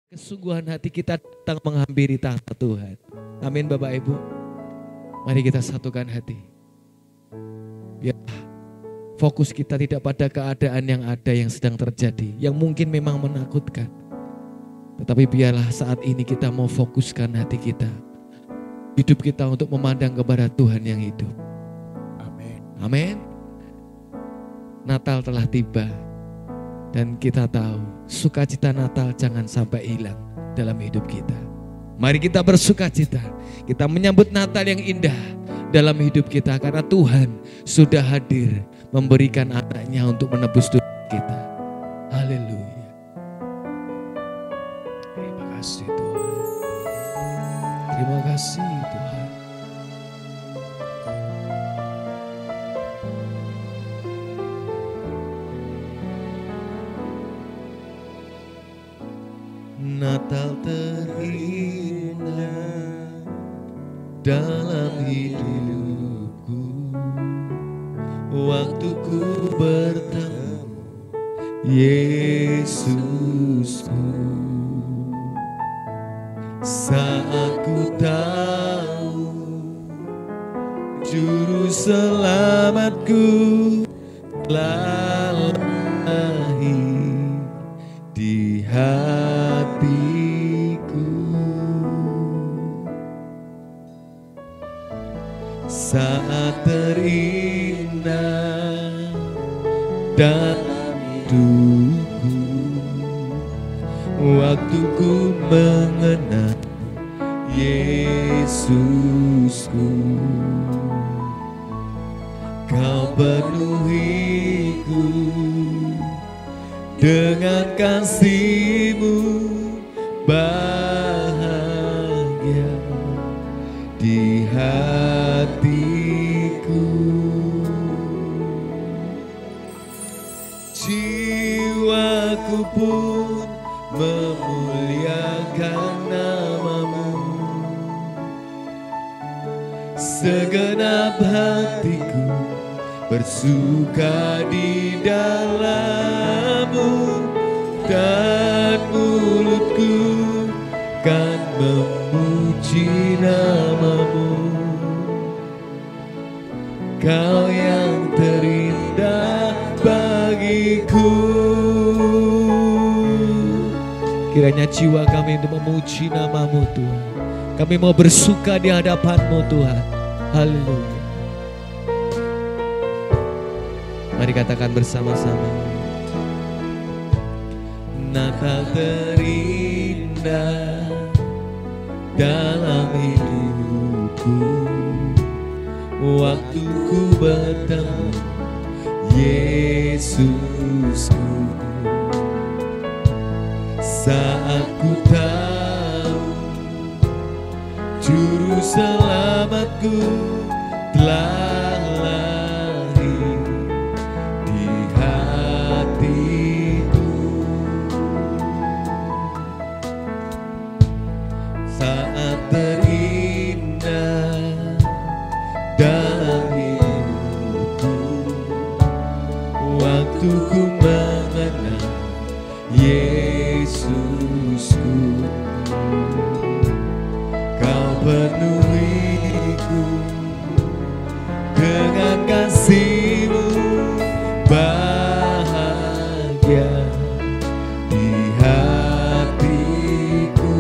Kesungguhan hati kita datang menghampiri tahta Tuhan. Amin Bapak Ibu. Mari kita satukan hati. Biar fokus kita tidak pada keadaan yang ada yang sedang terjadi. Yang mungkin memang menakutkan. Tetapi biarlah saat ini kita mau fokuskan hati kita. Hidup kita untuk memandang kepada Tuhan yang hidup. Amin. Amin. Natal telah tiba. Dan kita tahu sukacita Natal jangan sampai hilang dalam hidup kita. Mari kita bersukacita. Kita menyambut Natal yang indah dalam hidup kita. Karena Tuhan sudah hadir memberikan anaknya untuk menebus dosa kita. Haleluya. Terima kasih Tuhan. Terima kasih Tuhan. Natal terindah dalam hidupku, waktu ku bertemu Yesusku. Saat ku tahu Juru Selamatku telah lahir di hatiku. Saat terindah dalam hidupku, waktu ku mengenal Yesusku. Kau penuhiku dengan kasih-Mu, bahagia di hatiku. Jiwaku pun memuliakan nama-Mu, segenap hatiku bersuka di dalam-Mu, dan mulutku kan memuji nama-Mu. Kau yang terindah bagiku. Kiranya jiwa kami untuk memuji nama-Mu Tuhan. Kami mau bersuka di hadapan-Mu Tuhan. Haleluya. Mari katakan bersama-sama. Natal terindah dalam hidupku, waktu ku bertemu Yesusku. Saat ku tahu Juru Selamatku telah lahir di hatiku. Saat terindah dalam hidupku, waktu ku mengenal Yesusku. Kau penuhiku dengan kasih-Mu, bahagia di hatiku.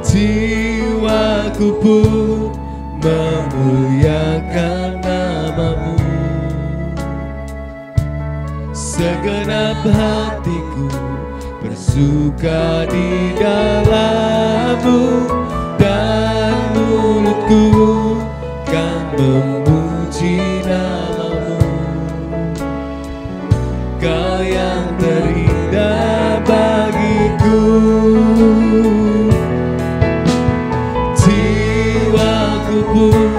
Jiwaku pun memuliakan nama-Mu, segenap hatiku bersuka di dalam-Mu, dan mulutku kan memuji nama-Mu. Kau yang terindah bagiku. Jiwaku pun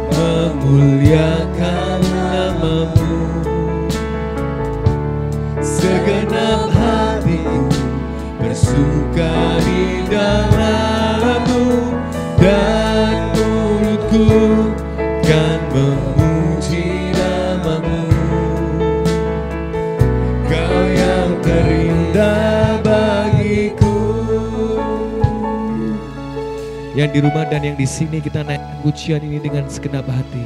memuliakan nama-Mu, segenap hatiku bersuka di dalam-Mu, dan mulutku kan memuji nama-Mu. Kau yang terindah Yang di rumah dan yang di sini kita naikkan pujian ini dengan segenap hati.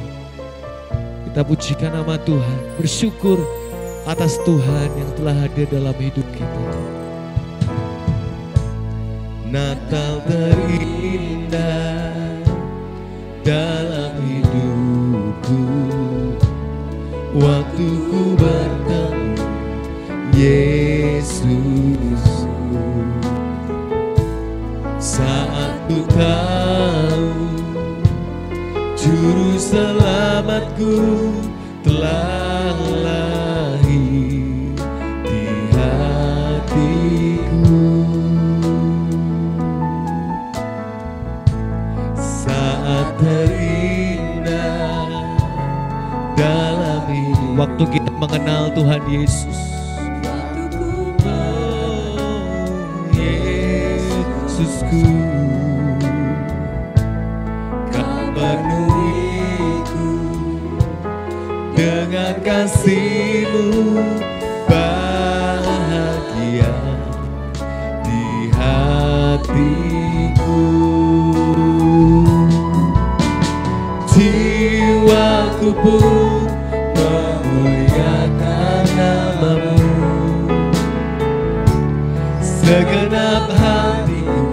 Kita pujikan nama Tuhan, bersyukur atas Tuhan yang telah hadir dalam hidup kita. Natal terindah dalam hidupku, waktu ku bertemu Yesus. Saat ku tahu Juru selamatku telah lahir di hatiku. Saat terindah dalam hidup, waktu kita mengenal Tuhan Yesus. Yesusku, Kau penuhiku dengan kasih-Mu, bahagia di hatiku. Jiwaku pun memuliakan nama-Mu, segenap hatiku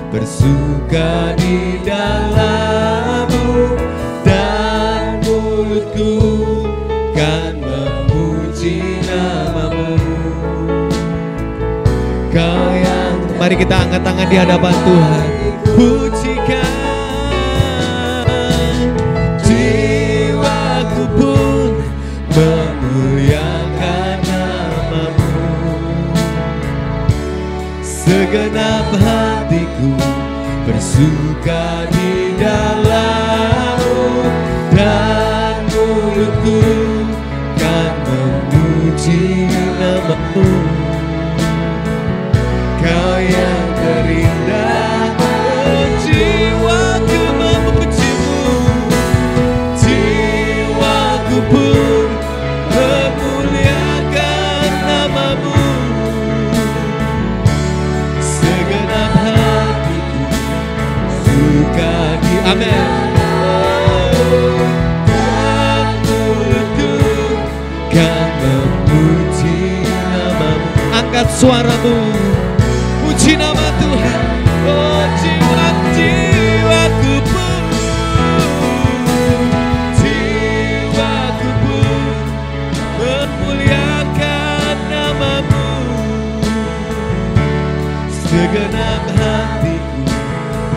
bersuka di dalam-Mu, dan mulutku kan memuji nama-Mu. Kau yang, mari kita angkat tangan di hadapan Tuhan, pujikan. Jiwaku pun memuliakan nama-Mu, segenap hatiku bersuka di dalam-Mu, dan mulutku kan memuji nama-Mu. Kau yang terindah, jiwaku memuji-Mu, jiwaku pun memuliakan nama-Mu, segenap hatiku suka di amin. Dan mulutku kan memuji nama-Mu. Angkat suaramu, puji nama Tuhan. Oh, jiwaku pun, jiwaku pun memuliakan nama-Mu, segenap hatiku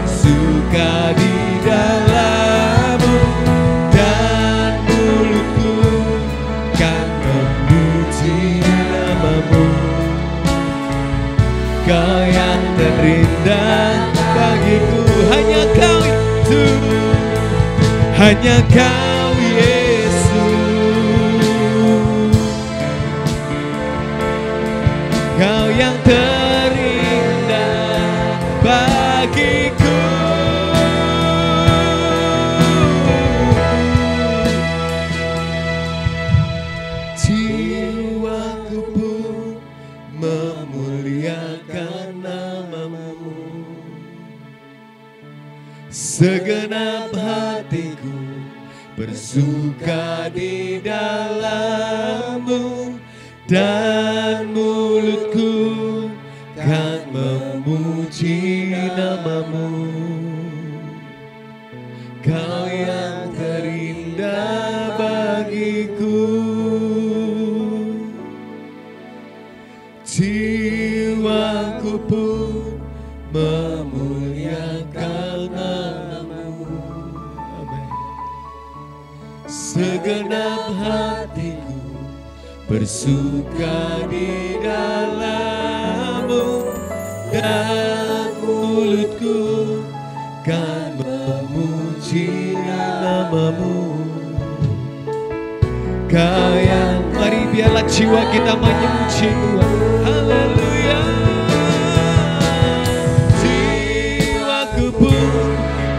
suka di dalam-Mu, dan mulutku kan memuji nama-Mu. Kau yang terindah bagiku, hanya Kau itu, hanya Kau Yesus. Kau yang terindah bagiku. Jiwaku pun memuliakan nama-Mu, segenap hatiku bersuka di dalam-Mu, dan mulutku kan memuji nama-Mu. Kau yang terindah bagiku, jiwaku pun memuliakan nama-Mu. Amin. Segenap hatiku bersuka di dalam-Mu, dan mulutku kan memuji nama-Mu. Kau yang, mari biarlah jiwa kita memuji Tuhan. Haleluya. Jiwaku pun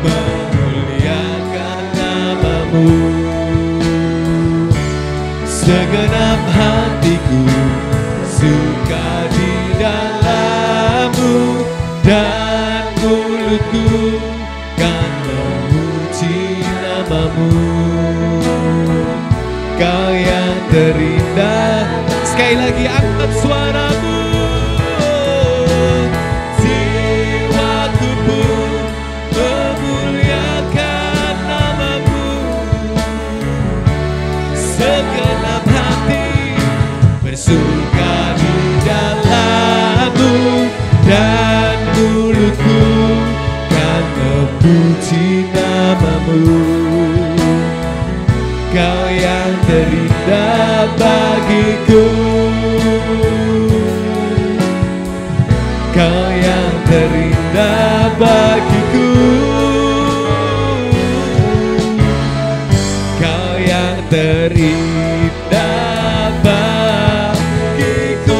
memuliakan nama-Mu, segenap hatiku suka di dalam-Mu, dan mulutku Kau yang terindah. Sekali lagi angkat suaramu. Jiwaku pun memuliakan namamu. Segenap hati bersuka di dalammu, dan mulutku kan memuji namamu. Kau yang terindah bagiku, Kau yang terindah bagiku, Kau yang terindah bagiku.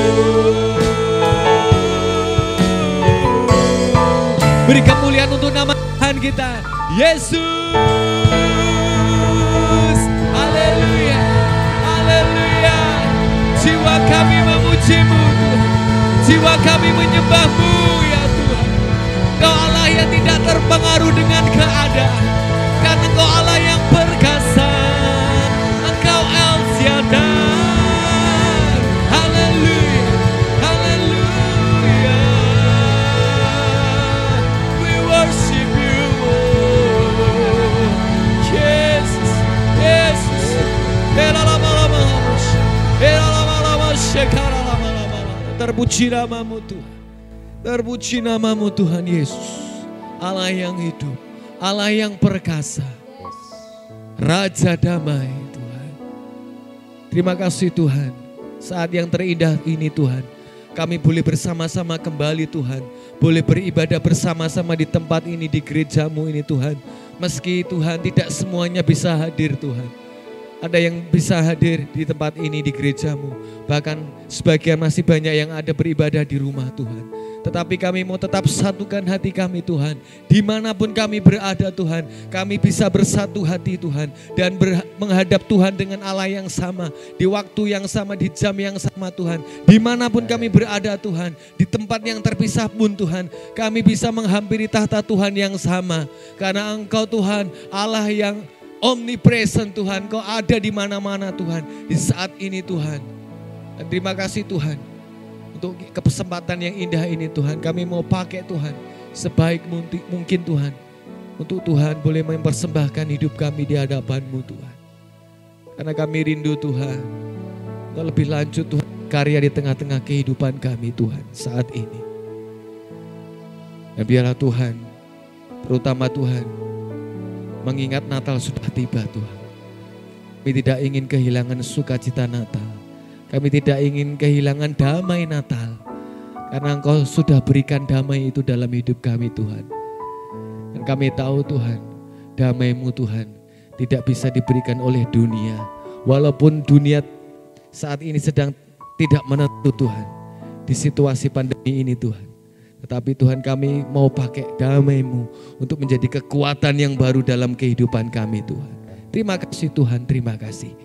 Beri kemuliaan untuk nama Tuhan kita, Yesus. Haleluya, haleluya. Jiwa kami memuji-Mu, jiwa kami menyembah-Mu ya Tuhan. Engkau Allah yang tidak terpengaruh dengan keadaan, karena Engkau Allah yang perkasa. Engkau El Shaddai. Haleluya, haleluya. We worship You, Jesus, Jesus. Terpuji namamu Tuhan, terpuji namamu Tuhan Yesus, Allah yang hidup, Allah yang perkasa, Raja damai Tuhan. Terima kasih Tuhan, saat yang terindah ini Tuhan, kami boleh bersama-sama kembali Tuhan, boleh beribadah bersama-sama di tempat ini, di gereja-Mu ini Tuhan. Meski Tuhan tidak semuanya bisa hadir Tuhan, ada yang bisa hadir di tempat ini, di gereja-Mu. Bahkan sebagian masih banyak yang ada beribadah di rumah Tuhan. Tetapi kami mau tetap satukan hati kami Tuhan. Dimanapun kami berada Tuhan, kami bisa bersatu hati Tuhan. Dan menghadap Tuhan dengan Allah yang sama, di waktu yang sama, di jam yang sama Tuhan. Dimanapun kami berada Tuhan, di tempat yang terpisah pun Tuhan, kami bisa menghampiri tahta Tuhan yang sama. Karena Engkau Tuhan, Allah yang omnipresent Tuhan, Kau ada di mana-mana Tuhan, di saat ini Tuhan. Dan terima kasih Tuhan, untuk kesempatan yang indah ini Tuhan, kami mau pakai Tuhan, sebaik mungkin Tuhan, untuk Tuhan boleh mempersembahkan hidup kami di hadapan-Mu Tuhan. Karena kami rindu Tuhan, Engkau lebih lanjut Tuhan, karya di tengah-tengah kehidupan kami Tuhan, saat ini. Dan biarlah Tuhan, terutama Tuhan, mengingat Natal sudah tiba Tuhan. Kami tidak ingin kehilangan sukacita Natal. Kami tidak ingin kehilangan damai Natal. Karena Engkau sudah berikan damai itu dalam hidup kami Tuhan. Dan kami tahu Tuhan, damai-Mu Tuhan tidak bisa diberikan oleh dunia. Walaupun dunia saat ini sedang tidak menentu Tuhan, di situasi pandemi ini Tuhan. Tetapi Tuhan, kami mau pakai damai-Mu untuk menjadi kekuatan yang baru dalam kehidupan kami Tuhan. Terima kasih Tuhan, terima kasih.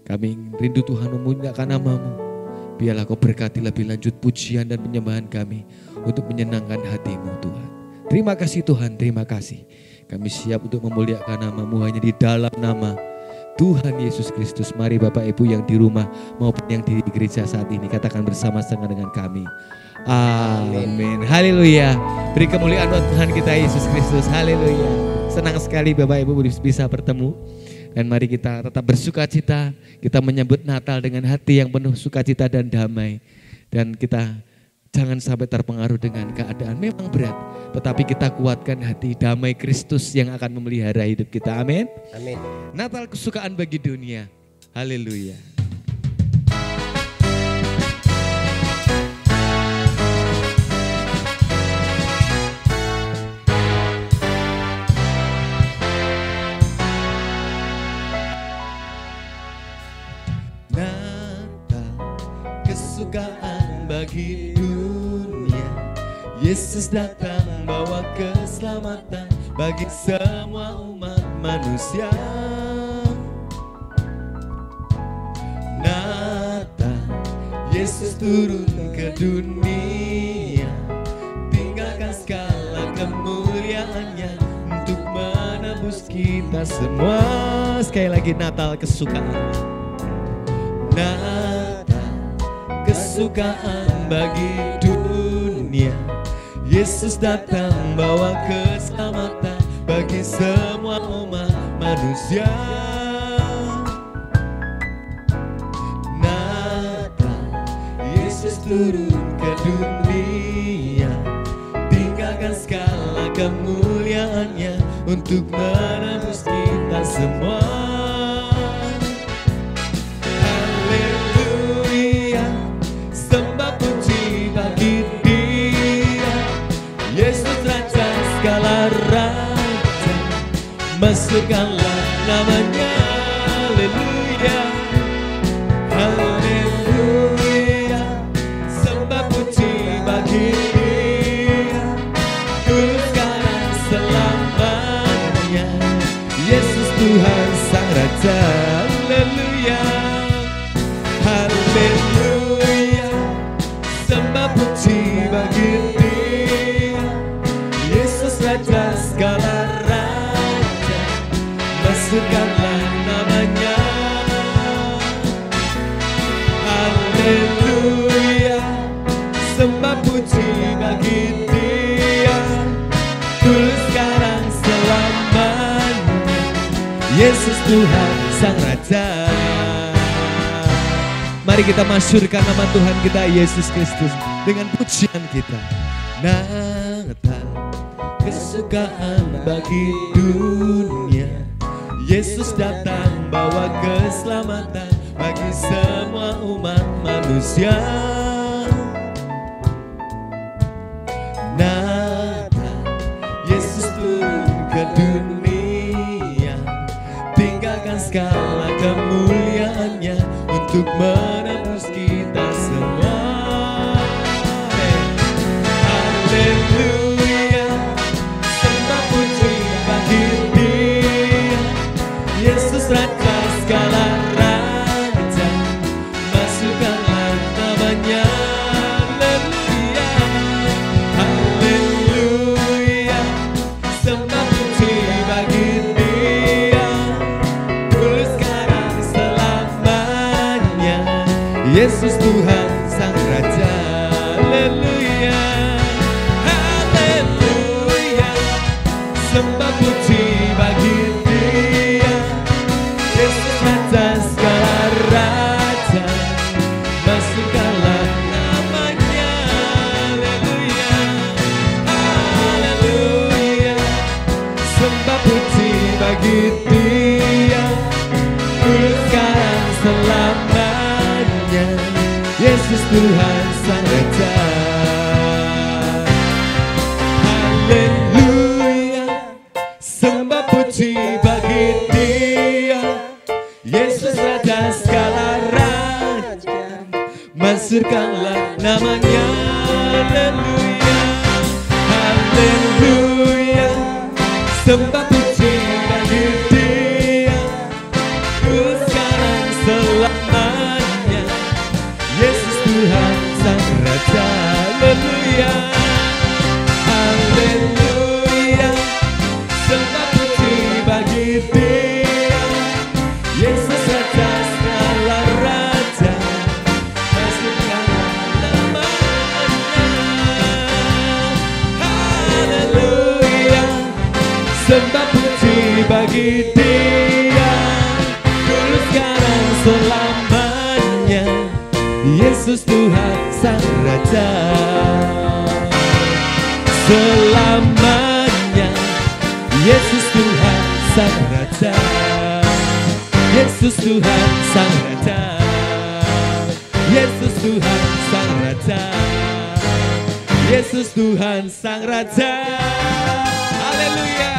Kami rindu Tuhan memuliakan nama-Mu. Biarlah Kau berkati lebih lanjut pujian dan penyembahan kami untuk menyenangkan hati-Mu Tuhan. Terima kasih Tuhan, terima kasih. Kami siap untuk memuliakan nama-Mu hanya di dalam nama Tuhan Yesus Kristus. Mari Bapak Ibu yang di rumah maupun yang di gereja saat ini, katakan bersama-sama dengan kami. Amin. Haleluya. Beri kemuliaan buat Tuhan kita Yesus Kristus. Haleluya. Senang sekali Bapak Ibu bisa bertemu. Dan mari kita tetap bersukacita. Kita menyambut Natal dengan hati yang penuh sukacita dan damai. Dan kita jangan sampai terpengaruh dengan keadaan memang berat. Tetapi kita kuatkan hati, damai Kristus yang akan memelihara hidup kita. Amin. Amin. Natal kesukaan bagi dunia. Haleluya. Kesukaan bagi dunia, Yesus datang bawa keselamatan bagi semua umat manusia. Natal, Yesus turun ke dunia, tinggalkan segala kemuliaannya untuk menebus menebus kita semua. Sekali lagi, Natal kesukaan. Natal kesukaan bagi dunia. Yesus datang bawa keselamatan bagi semua umat manusia. Natal, Yesus turun ke dunia, tinggalkan segala kemuliaannya untuk menebus kita semua. Haleluya, sembah puji bagi Dia, Yesus Raja segala raja, masukkanlah namanya. Haleluya, haleluya, sembah puji bagi Dia, dulu sekarang selamanya. Yesus Tuhan Sang Raja. Haleluya, haleluya, sembah puji bagi Dia, Yesus Raja segala raja, masukkanlah namanya. Haleluya, sembah puji bagi Dia, dulu sekarang selamanya. Yesus Tuhan Sang Raja. Mari kita masyurkan nama Tuhan kita Yesus Kristus dengan pujian kita. Natal kesukaan bagi dunia, Yesus datang bawa keselamatan bagi semua umat manusia. Natal, Yesus turun ke dunia, tinggalkan segala kemuliaannya untuk menebus kita semua. Haleluya, sembah puji bagi Dia, Yesus Raja segala raja, masukkanlah namanya. Haleluya, haleluya, sembah puji bagi Dia, dulu sekarang selamanya. Yesus Tuhan Sang Raja. Haleluya, haleluya, sembah puji bagi Dia, Yesus Raja segala raja, masukkanlah namanya. Haleluya, haleluya, sembah puji bagi Dia, dulu sekarang selamanya. Yesus Tuhan Sang Raja. Haleluya, sembah puji bagi Dia, Yesus Raja segala raja, masukkanlah namanya. Haleluya, haleluya, sembah puji bagi Dia, dulu sekarang selamanya. Yesus Tuhan Sang Raja. Haleluya, haleluya, sembah puji bagi Dia, Yesus Raja segala raja, masukkanlah namanya. Haleluya, sembah puji bagi Dia, dulu sekarang selamanya. Yesus Tuhan Sang Raja. Selamanya Yesus Tuhan Sang Raja. Yesus Tuhan Sang Raja. Yesus Tuhan Sang Raja. Yesus Tuhan Sang Raja. Haleluya,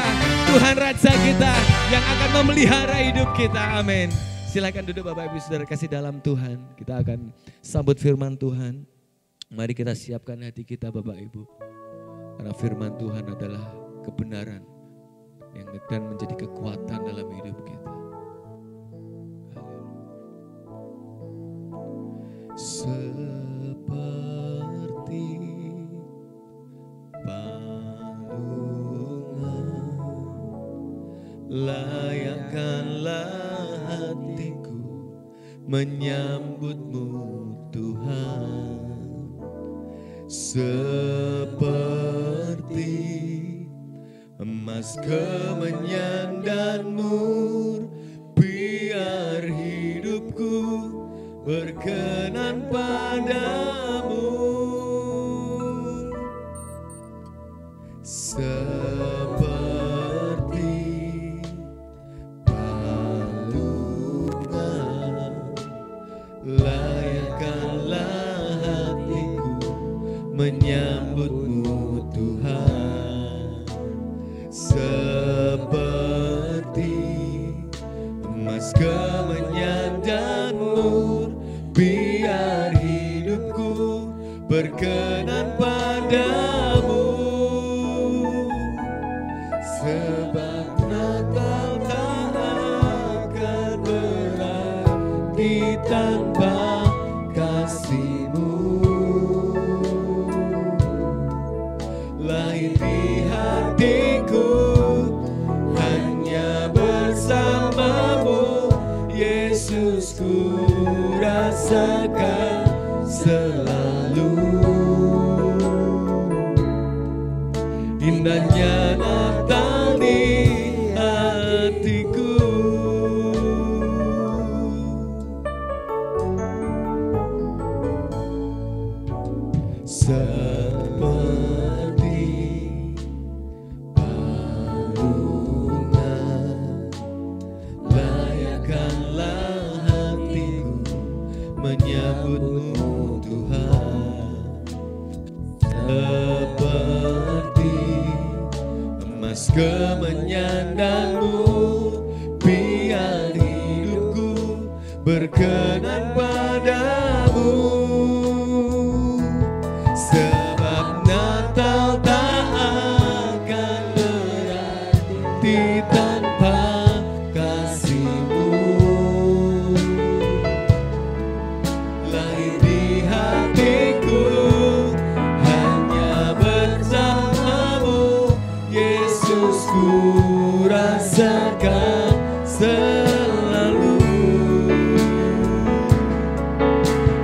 Tuhan Raja kita yang akan memelihara hidup kita. Amin. Silakan duduk Bapak Ibu Saudara kasih dalam Tuhan. Kita akan sambut firman Tuhan. Mari kita siapkan hati kita Bapak Ibu. Karena firman Tuhan adalah kebenaran yang akan menjadi kekuatan dalam hidup kita. Seperti palungan hatiku menyambutmu Tuhan, seperti emas kemenyan dan mur, biar hidupku berkenan padamu. Seperti palungan, layakkanlah hatiku menyambutmu Tuhan, seperti emas kemenyan dan mur, biar hidupku berkenan padamu. Sebab Natal tak akan berarti tanpa kasih-Mu. Lahir di hatiku hanya bersama-Mu, Yesus, ku rasakan selalu indahnya Natal di hatiku. Seperti palungan, layakkanlah hatiku menyambutmu Tuhan, seperti emas kemenyan dan mur, biar hidupku berkenan padamu. Sebab Natal tak akan berarti tanpa kasih-Mu. Lahir di hatiku hanya bersama-Mu, Yesus, ku rasakan selalu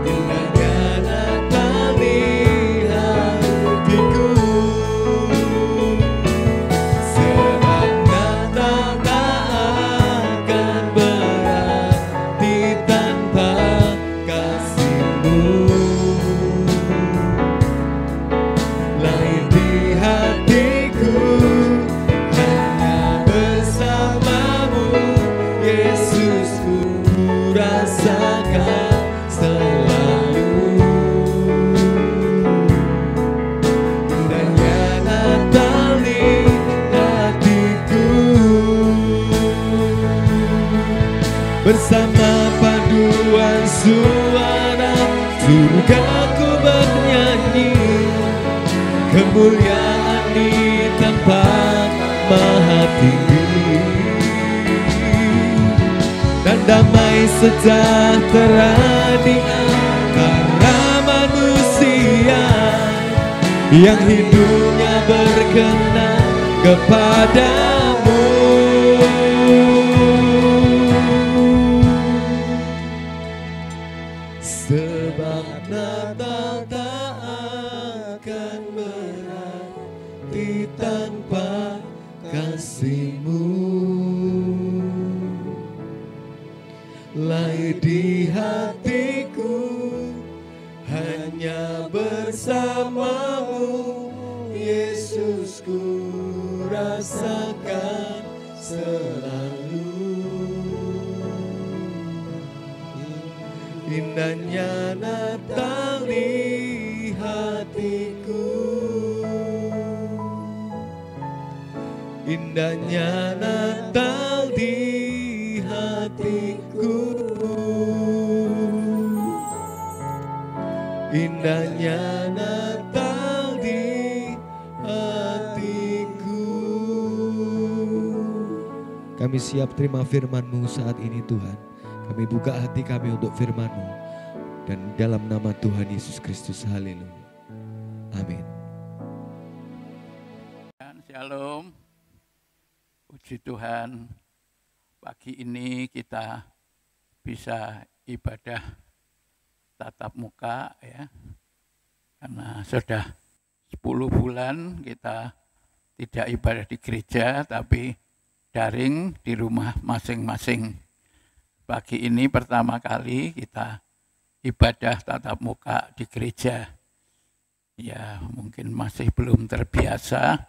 indahnya Natal di hatiku. Sebab Natal tak akan berarti tanpa kasih-Mu. Lahir di hatiku hanya bersama-Mu, Yesus, ku rasakan selalu indahnya Natal di hatiku. Bersama paduan suara surga ku bernyanyi, kemuliaan di tempat maha tinggi, dan damai sejahtera di antara manusia yang hidupnya berkenan kepadamu. Sebab Natal tak akan berarti tanpa kasih-Mu. Lahir di hatiku hanya bersama-Mu, Yesus, ku rasakan selalu indahnya Natal di hatiku, indahnya Natal di hatiku, indahnya Natal di hatiku. Kami siap terima firman-Mu saat ini Tuhan. Kami buka hati kami untuk firman-Mu, dan dalam nama Tuhan Yesus Kristus, haleluya. Amin. Shalom. Puji Tuhan. Pagi ini kita bisa ibadah tatap muka ya. Karena sudah 10 bulan kita tidak ibadah di gereja tapi daring di rumah masing-masing. Pagi ini pertama kali kita ibadah tatap muka di gereja. Ya mungkin masih belum terbiasa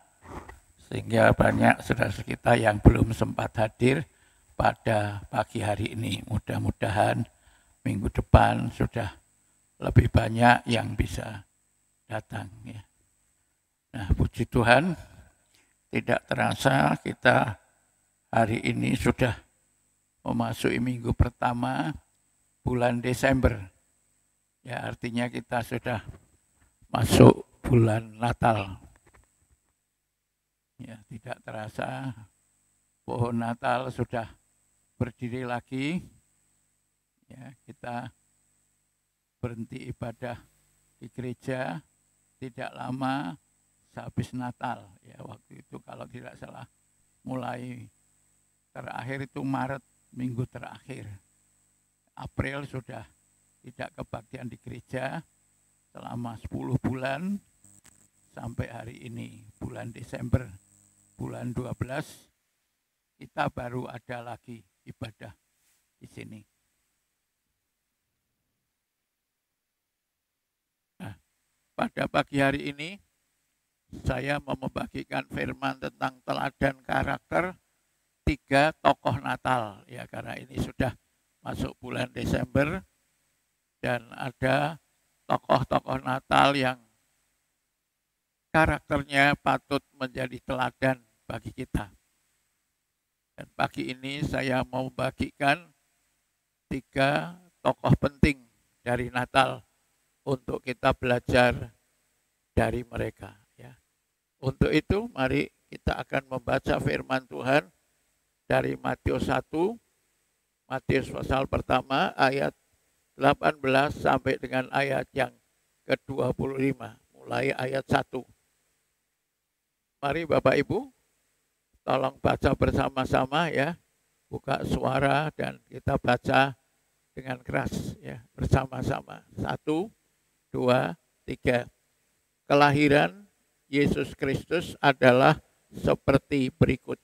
sehingga banyak saudara kita yang belum sempat hadir pada pagi hari ini. Mudah-mudahan minggu depan sudah lebih banyak yang bisa datang ya. Nah, puji Tuhan, tidak terasa kita hari ini sudah memasuki minggu pertama bulan Desember. Ya, artinya kita sudah masuk bulan Natal. Ya, tidak terasa pohon Natal sudah berdiri lagi. Ya, kita berhenti ibadah di gereja tidak lama sehabis Natal. Ya, waktu itu kalau tidak salah mulai terakhir itu Maret, minggu terakhir. April sudah tidak kebaktian di gereja selama 10 bulan sampai hari ini bulan Desember, bulan 12 kita baru ada lagi ibadah di sini. Nah, pada pagi hari ini saya mau membagikan firman tentang teladan karakter 3 tokoh Natal. Ya, karena ini sudah masuk bulan Desember dan ada tokoh-tokoh Natal yang karakternya patut menjadi teladan bagi kita. Dan pagi ini saya mau membagikan 3 tokoh penting dari Natal untuk kita belajar dari mereka. Ya. Untuk itu mari kita akan membaca firman Tuhan dari Matius 1, Matius pasal pertama ayat 18 sampai dengan ayat yang ke-25, mulai ayat 1. Mari Bapak Ibu, tolong baca bersama-sama ya, buka suara dan kita baca dengan keras ya, bersama-sama. 1, 2, 3. Kelahiran Yesus Kristus adalah seperti berikut.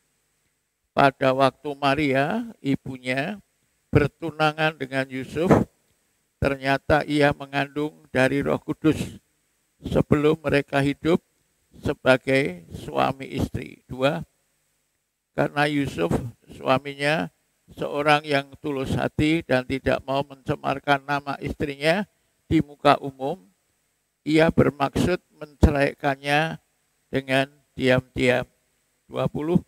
Pada waktu Maria, ibunya, bertunangan dengan Yusuf, ternyata ia mengandung dari Roh Kudus sebelum mereka hidup sebagai suami istri. 2. Karena Yusuf, suaminya, seorang yang tulus hati dan tidak mau mencemarkan nama istrinya di muka umum, ia bermaksud menceraikannya dengan diam-diam. 20.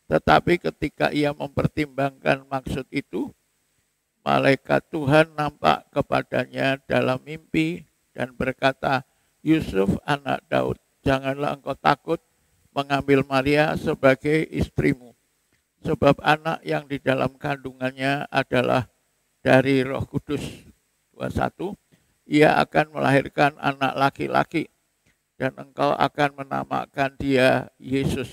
Tetapi ketika ia mempertimbangkan maksud itu, malaikat Tuhan nampak kepadanya dalam mimpi dan berkata, Yusuf anak Daud, janganlah engkau takut mengambil Maria sebagai istrimu, sebab anak yang di dalam kandungannya adalah dari Roh Kudus. 21. Ia akan melahirkan anak laki-laki dan engkau akan menamakan dia Yesus,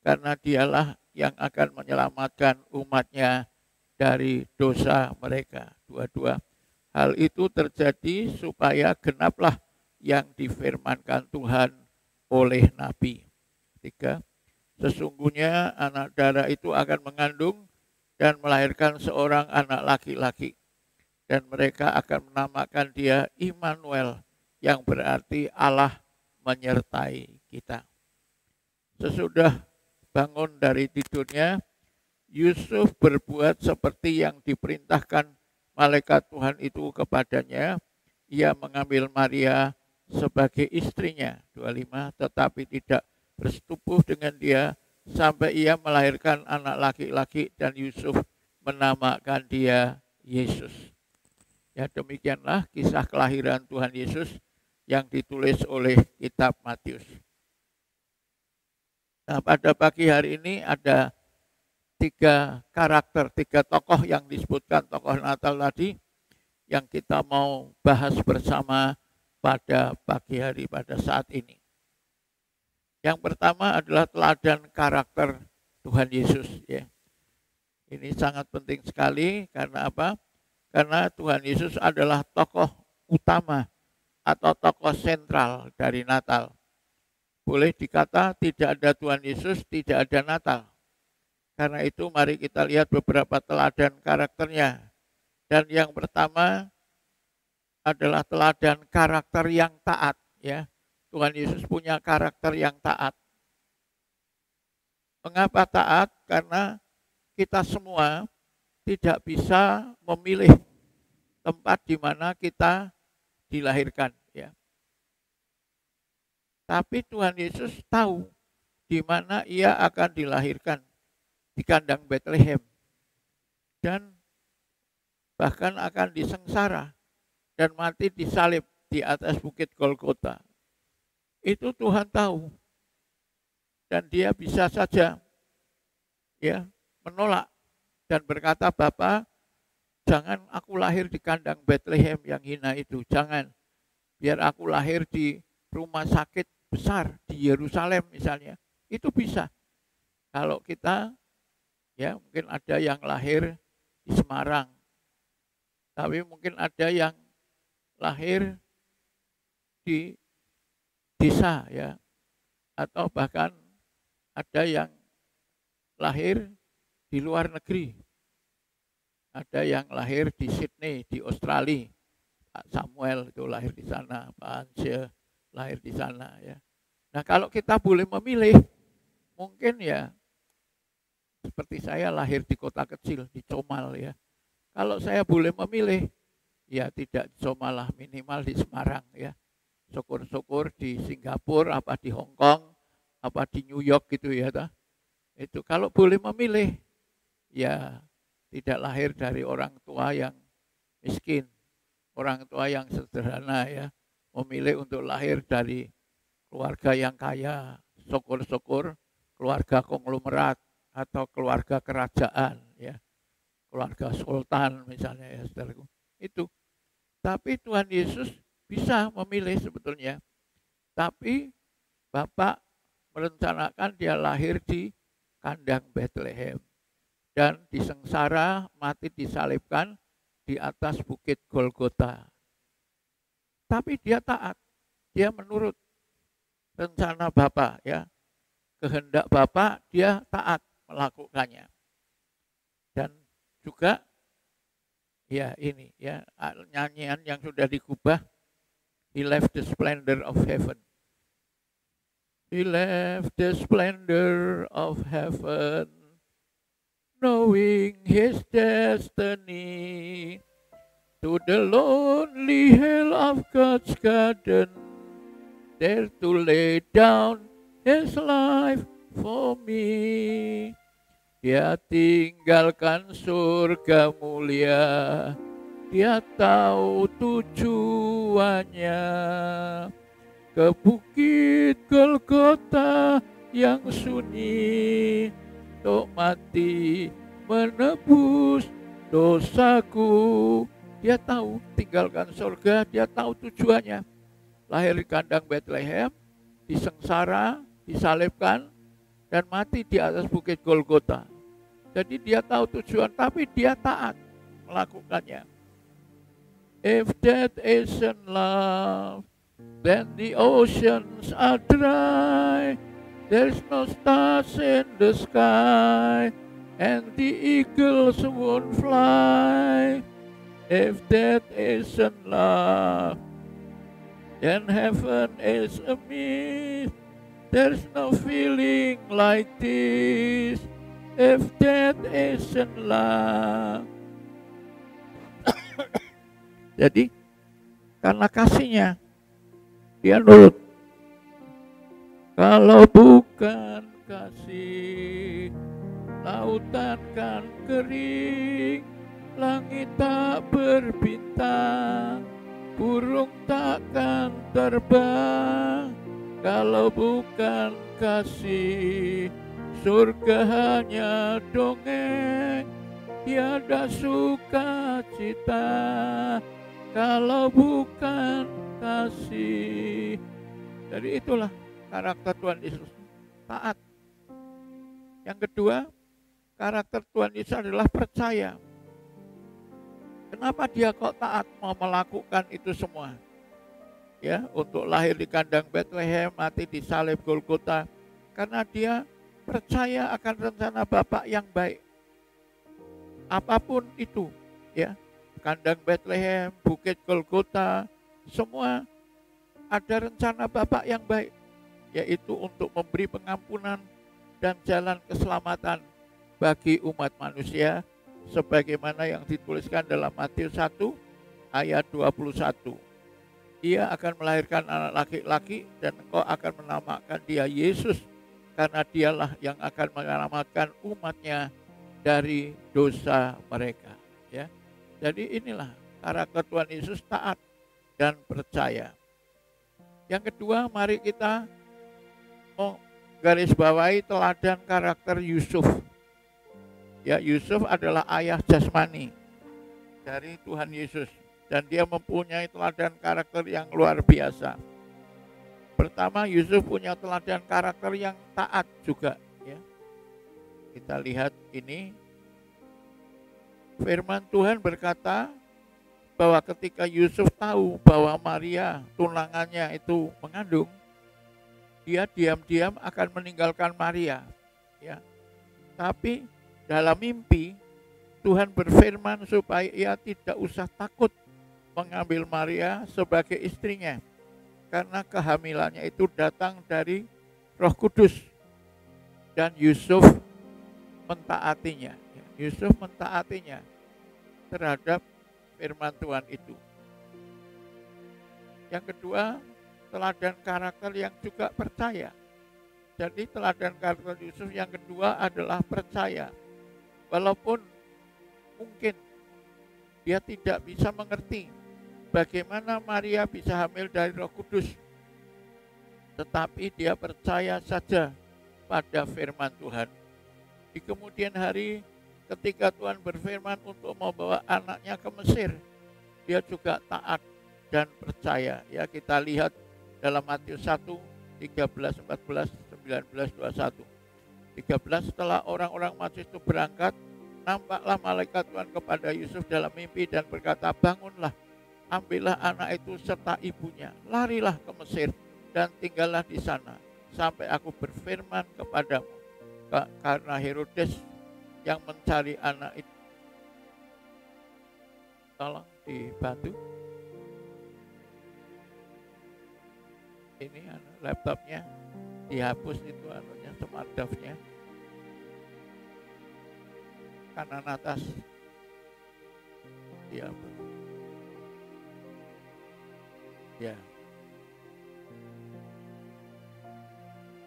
karena dialah yang akan menyelamatkan umatnya dari dosa mereka. 22. Hal itu terjadi supaya genaplah yang difirmankan Tuhan oleh Nabi. 3. Sesungguhnya anak darah itu akan mengandung dan melahirkan seorang anak laki-laki. Dan mereka akan menamakan dia Immanuel, yang berarti Allah menyertai kita. Sesudah bangun dari tidurnya, Yusuf berbuat seperti yang diperintahkan malaikat Tuhan itu kepadanya. Ia mengambil Maria sebagai istrinya. 25. Tetapi tidak bersetubuh dengan dia sampai ia melahirkan anak laki-laki dan Yusuf menamakan dia Yesus. Ya, demikianlah kisah kelahiran Tuhan Yesus yang ditulis oleh kitab Matius. Nah, pada pagi hari ini ada 3 karakter, 3 tokoh yang disebutkan tokoh Natal tadi yang kita mau bahas bersama pada pagi hari, pada saat ini. Yang pertama adalah teladan karakter Tuhan Yesus. Ya. Ini sangat penting sekali karena apa? Karena Tuhan Yesus adalah tokoh utama atau tokoh sentral dari Natal. Boleh dikata tidak ada Tuhan Yesus, tidak ada Natal. Karena itu mari kita lihat beberapa teladan karakternya. Dan yang pertama adalah teladan karakter yang taat, ya. Tuhan Yesus punya karakter yang taat. Mengapa taat? Karena kita semua tidak bisa memilih tempat di mana kita dilahirkan, ya. Tapi Tuhan Yesus tahu di mana ia akan dilahirkan, di kandang Bethlehem. Dan bahkan akan disengsara dan mati disalib di atas bukit Golgota. Itu Tuhan tahu. Dan dia bisa saja ya menolak dan berkata, Bapa, jangan aku lahir di kandang Bethlehem yang hina itu. Jangan. Biar aku lahir di rumah sakit besar di Yerusalem misalnya. Itu bisa. Kalau kita, ya mungkin ada yang lahir di Semarang. Tapi mungkin ada yang lahir di desa, ya. Atau bahkan ada yang lahir di luar negeri. Ada yang lahir di Sydney, di Australia. Pak Samuel itu lahir di sana, Pak Ansel lahir di sana, ya. Nah, kalau kita boleh memilih, mungkin ya seperti saya lahir di kota kecil, di Comal, ya. Kalau saya boleh memilih, ya tidak di Comal lah, minimal di Semarang, ya. Syukur-syukur di Singapura, apa di Hong Kong, apa di New York gitu, ya. Itu kalau boleh memilih, ya tidak lahir dari orang tua yang miskin, orang tua yang sederhana, ya. Memilih untuk lahir dari keluarga yang kaya, syukur-syukur keluarga konglomerat atau keluarga kerajaan, ya. Keluarga sultan misalnya, ya saudaraku. Itu. Tapi Tuhan Yesus bisa memilih sebetulnya. Tapi Bapak merencanakan dia lahir di kandang Bethlehem. Dan disengsara, mati disalibkan di atas bukit Golgota. Tapi dia taat. Dia menurut rencana Bapa, ya. Kehendak Bapa, dia taat melakukannya. Dan juga ya ini ya nyanyian yang sudah digubah, He left the splendor of heaven. He left the splendor of heaven, knowing his destiny, to the lonely hell of God's garden, there to lay down his life for me. Dia tinggalkan surga mulia, dia tahu tujuannya, ke bukit Golgota yang sunyi, untuk mati menebus dosaku. Dia tahu tinggalkan surga, dia tahu tujuannya. Lahir di kandang Bethlehem, disengsara, disalibkan, dan mati di atas bukit Golgota. Jadi dia tahu tujuan, tapi dia taat melakukannya. If that isn't love, then the oceans are dry. There's no stars in the sky, and the eagles won't fly. If that isn't love, then heaven is a myth. There's no feeling like this. If that isn't love. Jadi karena kasihnya dia nurut. Kalau bukan kasih, lautan kan kering, langit tak berbintang, burung takkan terbang. Kalau bukan kasih, surga hanya dongeng, tiada sukacita. Kalau bukan kasih. Jadi itulah karakter Tuhan Yesus, taat. Yang kedua, karakter Tuhan Yesus adalah percaya. Kenapa dia kok taat mau melakukan itu semua? Ya, untuk lahir di kandang Bethlehem, mati di salib Golgota, karena dia percaya akan rencana Bapa yang baik. Apapun itu, ya, kandang Bethlehem, bukit Golgota, semua ada rencana Bapa yang baik, yaitu untuk memberi pengampunan dan jalan keselamatan bagi umat manusia, sebagaimana yang dituliskan dalam Matius 1 ayat 21. Ia akan melahirkan anak laki-laki dan engkau akan menamakan dia Yesus, karena dialah yang akan menyelamatkan umatnya dari dosa mereka. Ya, jadi inilah karakter Tuhan Yesus, taat dan percaya. Yang kedua, mari kita garis bawahi teladan karakter Yusuf. Ya, Yusuf adalah ayah jasmani dari Tuhan Yesus, dan dia mempunyai teladan karakter yang luar biasa. Pertama, Yusuf punya teladan karakter yang taat juga. Ya. Kita lihat ini, firman Tuhan berkata bahwa ketika Yusuf tahu bahwa Maria tunangannya itu mengandung, dia diam-diam akan meninggalkan Maria. Ya. Tapi dalam mimpi, Tuhan berfirman supaya ia tidak usah takut mengambil Maria sebagai istrinya, karena kehamilannya itu datang dari Roh Kudus. Dan Yusuf mentaatinya. Yusuf mentaatinya terhadap firman Tuhan itu. Yang kedua, teladan karakter yang juga percaya. Jadi teladan karakter Yusuf yang kedua adalah percaya. Walaupun mungkin dia tidak bisa mengerti bagaimana Maria bisa hamil dari Roh Kudus, tetapi dia percaya saja pada firman Tuhan. Di kemudian hari, ketika Tuhan berfirman untuk membawa anaknya ke Mesir, dia juga taat dan percaya. Ya, kita lihat dalam Matius 1, 13, 14, 19, 21. 13, setelah orang-orang Mesir itu berangkat, nampaklah malaikat Tuhan kepada Yusuf dalam mimpi dan berkata, bangunlah, ambillah anak itu serta ibunya, larilah ke Mesir dan tinggallah di sana sampai aku berfirman kepadamu, karena Herodes yang mencari anak itu. Tolong dibantu. Ini laptopnya dihapus itu smart drive-nya. Kanan atas dihapus. Ya.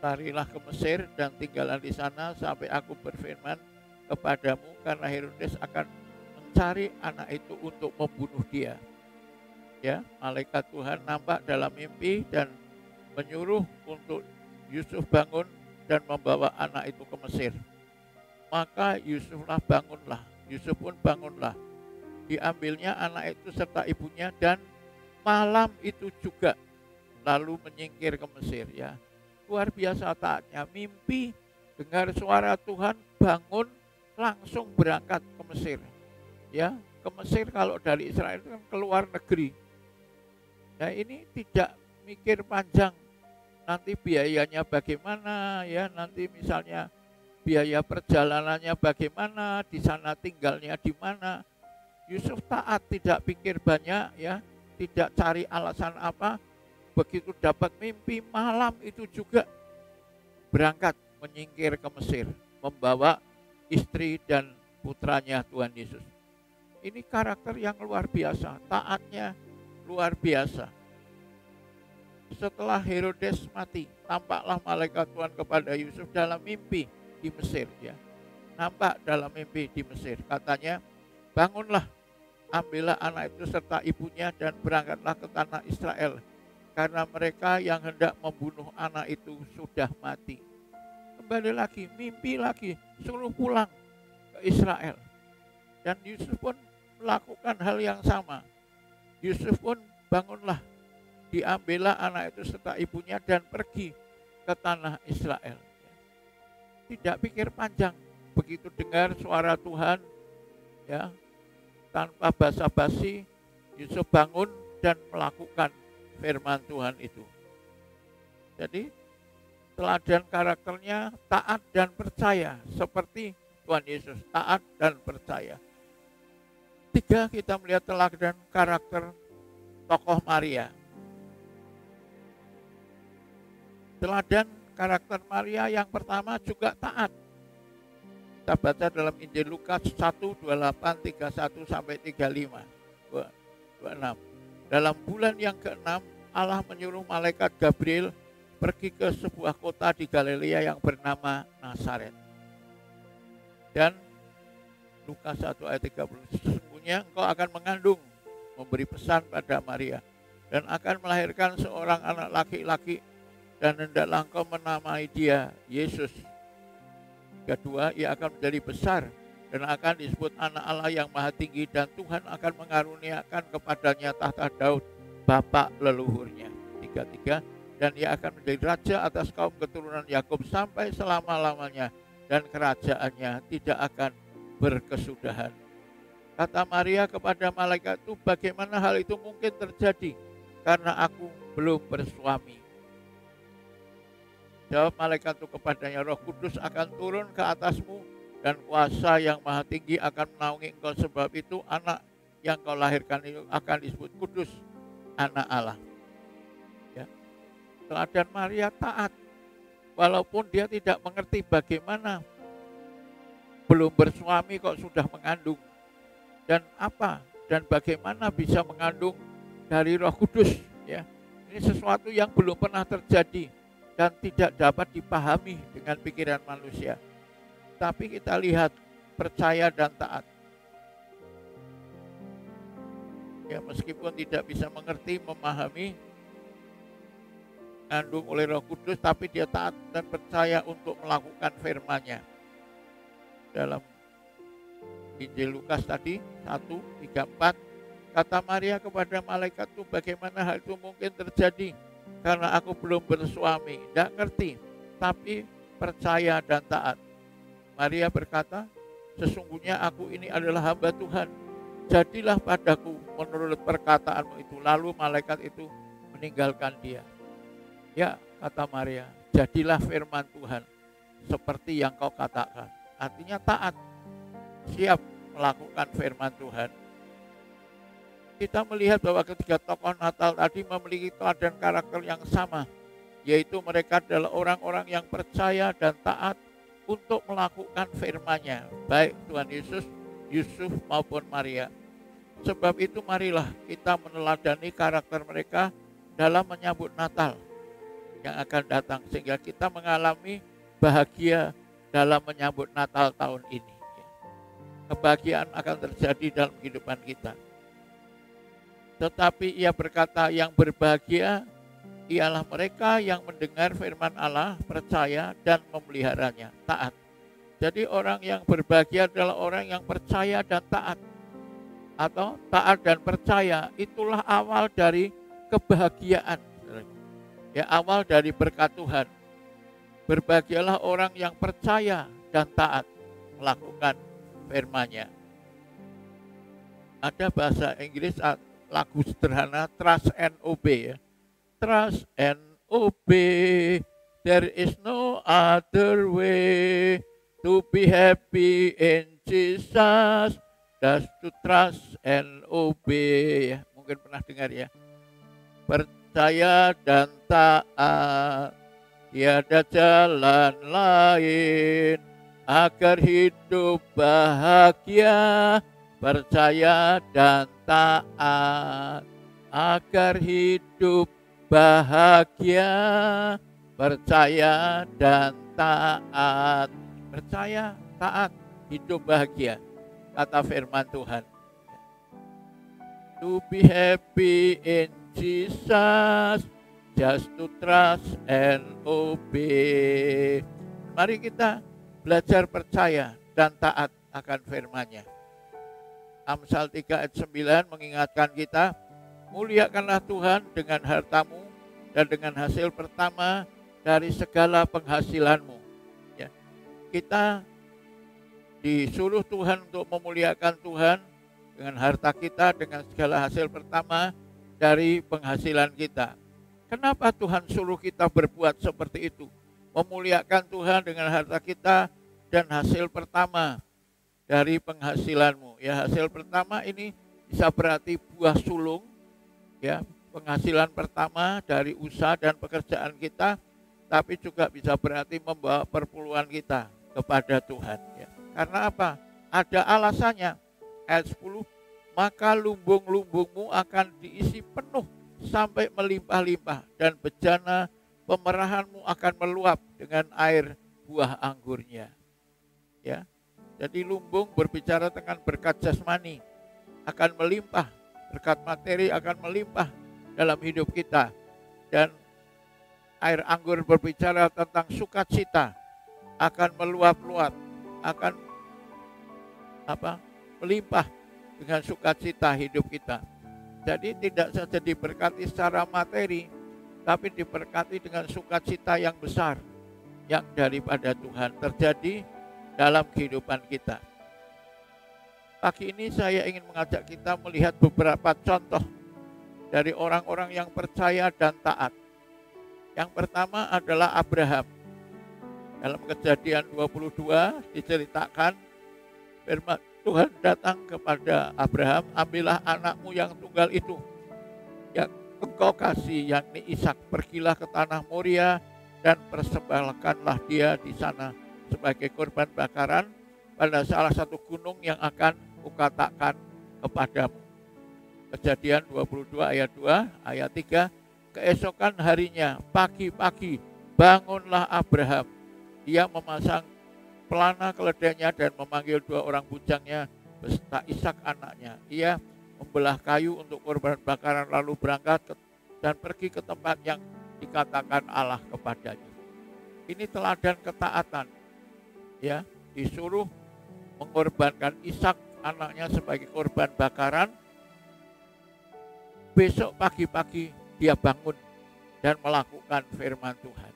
Larilah ke Mesir dan tinggallah di sana sampai aku berfirman kepadamu, karena Herodes akan mencari anak itu untuk membunuh dia. Ya, malaikat Tuhan nampak dalam mimpi dan menyuruh untuk Yusuf bangun dan membawa anak itu ke Mesir. Maka Yusuf pun bangunlah. Diambilnya anak itu serta ibunya dan malam itu juga lalu menyingkir ke Mesir. Ya, luar biasa taatnya. Mimpi, dengar suara Tuhan, bangun, langsung berangkat ke Mesir. Ya, ke Mesir kalau dari Israel itu kan keluar negeri. Ya, ini tidak mikir panjang. Nanti biayanya bagaimana, ya, nanti misalnya biaya perjalanannya bagaimana, di sana tinggalnya di mana. Yusuf taat, tidak pikir banyak, ya, tidak cari alasan apa. Begitu dapat mimpi, malam itu juga berangkat menyingkir ke Mesir, membawa istri dan putranya Tuhan Yesus. Ini karakter yang luar biasa, taatnya luar biasa. Setelah Herodes mati, tampaklah malaikat Tuhan kepada Yusuf dalam mimpi di Mesir. Ya, nampak dalam mimpi di Mesir. Katanya, bangunlah, ambillah anak itu serta ibunya dan berangkatlah ke tanah Israel, karena mereka yang hendak membunuh anak itu sudah mati. Kembali lagi, mimpi lagi, suruh pulang ke Israel. Dan Yusuf pun melakukan hal yang sama. Yusuf pun bangunlah, diambillah anak itu serta ibunya dan pergi ke tanah Israel. Tidak pikir panjang, begitu dengar suara Tuhan, ya, tanpa basa-basi, Yusuf bangun dan melakukan firman Tuhan itu. Jadi teladan karakternya taat dan percaya seperti Tuhan Yesus, taat dan percaya. 3, kita melihat teladan karakter tokoh Maria. Teladan karakter Maria yang pertama juga taat. Kita baca dalam Injil Lukas 1:28, 31 sampai 35, 26. Dalam bulan yang ke-6, Allah menyuruh malaikat Gabriel pergi ke sebuah kota di Galilea yang bernama Nazaret. Dan Lukas 1 ayat 30, sesungguhnya engkau akan mengandung, memberi pesan pada Maria, dan akan melahirkan seorang anak laki-laki, dan hendaklah engkau menamai dia Yesus. Kedua, ia akan menjadi besar dan akan disebut anak Allah yang maha tinggi, dan Tuhan akan mengaruniakan kepadanya tahta Daud, bapa leluhurnya. 3, dan ia akan menjadi raja atas kaum keturunan Yakub sampai selama-lamanya, dan kerajaannya tidak akan berkesudahan. Kata Maria kepada malaikat itu, bagaimana hal itu mungkin terjadi karena aku belum bersuami? Jawab malaikat itu kepadanya, Roh Kudus akan turun ke atasmu dan kuasa yang maha tinggi akan menaungi engkau, sebab itu anak yang kau lahirkan itu akan disebut kudus, anak Allah. Ya. Teladan Maria taat, walaupun dia tidak mengerti bagaimana belum bersuami kok sudah mengandung, dan apa dan bagaimana bisa mengandung dari Roh Kudus. Ya, ini sesuatu yang belum pernah terjadi dan tidak dapat dipahami dengan pikiran manusia. Tapi kita lihat percaya dan taat. Ya, meskipun tidak bisa mengerti, memahami, mengandung oleh Roh Kudus, tapi dia taat dan percaya untuk melakukan firman-Nya. Dalam Injil Lukas tadi 1:34, kata Maria kepada malaikat itu, bagaimana hal itu mungkin terjadi karena aku belum bersuami? Tidak ngerti, tapi percaya dan taat. Maria berkata, sesungguhnya aku ini adalah hamba Tuhan, jadilah padaku menurut perkataanmu itu. Lalu malaikat itu meninggalkan dia. Ya, kata Maria, jadilah firman Tuhan seperti yang kau katakan. Artinya taat, siap melakukan firman Tuhan. Kita melihat bahwa ketiga tokoh Natal tadi memiliki teladan karakter yang sama, yaitu mereka adalah orang-orang yang percaya dan taat untuk melakukan firman-Nya, baik Tuhan Yesus, Yusuf maupun Maria. Sebab itu marilah kita meneladani karakter mereka dalam menyambut Natal yang akan datang, sehingga kita mengalami bahagia dalam menyambut Natal tahun ini. Kebahagiaan akan terjadi dalam kehidupan kita. Tetapi ia berkata, yang berbahagia ialah mereka yang mendengar firman Allah, percaya dan memeliharanya, taat. Jadi orang yang berbahagia adalah orang yang percaya dan taat. Atau taat dan percaya, itulah awal dari kebahagiaan. Ya, awal dari berkat Tuhan. Berbahagialah orang yang percaya dan taat melakukan firman-Nya. Ada bahasa Inggris lagu sederhana, trust and obey, ya. Trust and obey, there is no other way to be happy in Jesus, just to trust and obey, ya. Mungkin pernah dengar, ya. Percaya dan taat, tiada jalan lain agar hidup bahagia. Percaya dan taat agar hidup bahagia. Percaya dan taat. Percaya, taat, hidup bahagia. Kata firman Tuhan. To be happy in Jesus, just to trust and obey. Mari kita belajar percaya dan taat akan firman-Nya. Amsal 3 ayat 9 mengingatkan kita, muliakanlah Tuhan dengan hartamu dan dengan hasil pertama dari segala penghasilanmu. Ya. Kita disuruh Tuhan untuk memuliakan Tuhan dengan harta kita, dengan segala hasil pertama dari penghasilan kita. Kenapa Tuhan suruh kita berbuat seperti itu? Memuliakan Tuhan dengan harta kita dan hasil pertama dari penghasilanmu. Ya, hasil pertama ini bisa berarti buah sulung, ya, penghasilan pertama dari usaha dan pekerjaan kita, tapi juga bisa berarti membawa perpuluhan kita kepada Tuhan. Ya. Karena apa? Ada alasannya. Ayat 10, maka lumbung-lumbungmu akan diisi penuh sampai melimpah-limpah, dan bejana pemerahanmu akan meluap dengan air buah anggurnya. Ya, jadi lumbung berbicara tentang berkat jasmani akan melimpah, berkat materi akan melimpah dalam hidup kita, dan air anggur berbicara tentang sukacita akan meluap-luap, akan melimpah dengan sukacita hidup kita. Jadi tidak saja diberkati secara materi, tapi diberkati dengan sukacita yang besar yang daripada Tuhan terjadi dalam kehidupan kita. Pagi ini saya ingin mengajak kita melihat beberapa contoh dari orang-orang yang percaya dan taat. Yang pertama adalah Abraham. Dalam Kejadian 22 diceritakan firman Tuhan datang kepada Abraham, ambillah anakmu yang tunggal itu, yang engkau kasih, yakni Ishak, pergilah ke tanah Moria dan persembahkanlah dia di sana sebagai korban bakaran pada salah satu gunung yang akan kukatakan kepadamu. Kejadian 22 ayat 2, ayat 3, keesokan harinya pagi-pagi bangunlah Abraham, ia memasang pelana keledainya dan memanggil 2 orang bujangnya beserta Ishak anaknya. Ia membelah kayu untuk korban bakaran lalu berangkat dan pergi ke tempat yang dikatakan Allah kepadanya. Ini teladan ketaatan. Ya, disuruh mengorbankan Ishak anaknya sebagai korban bakaran. Besok pagi-pagi dia bangun dan melakukan firman Tuhan.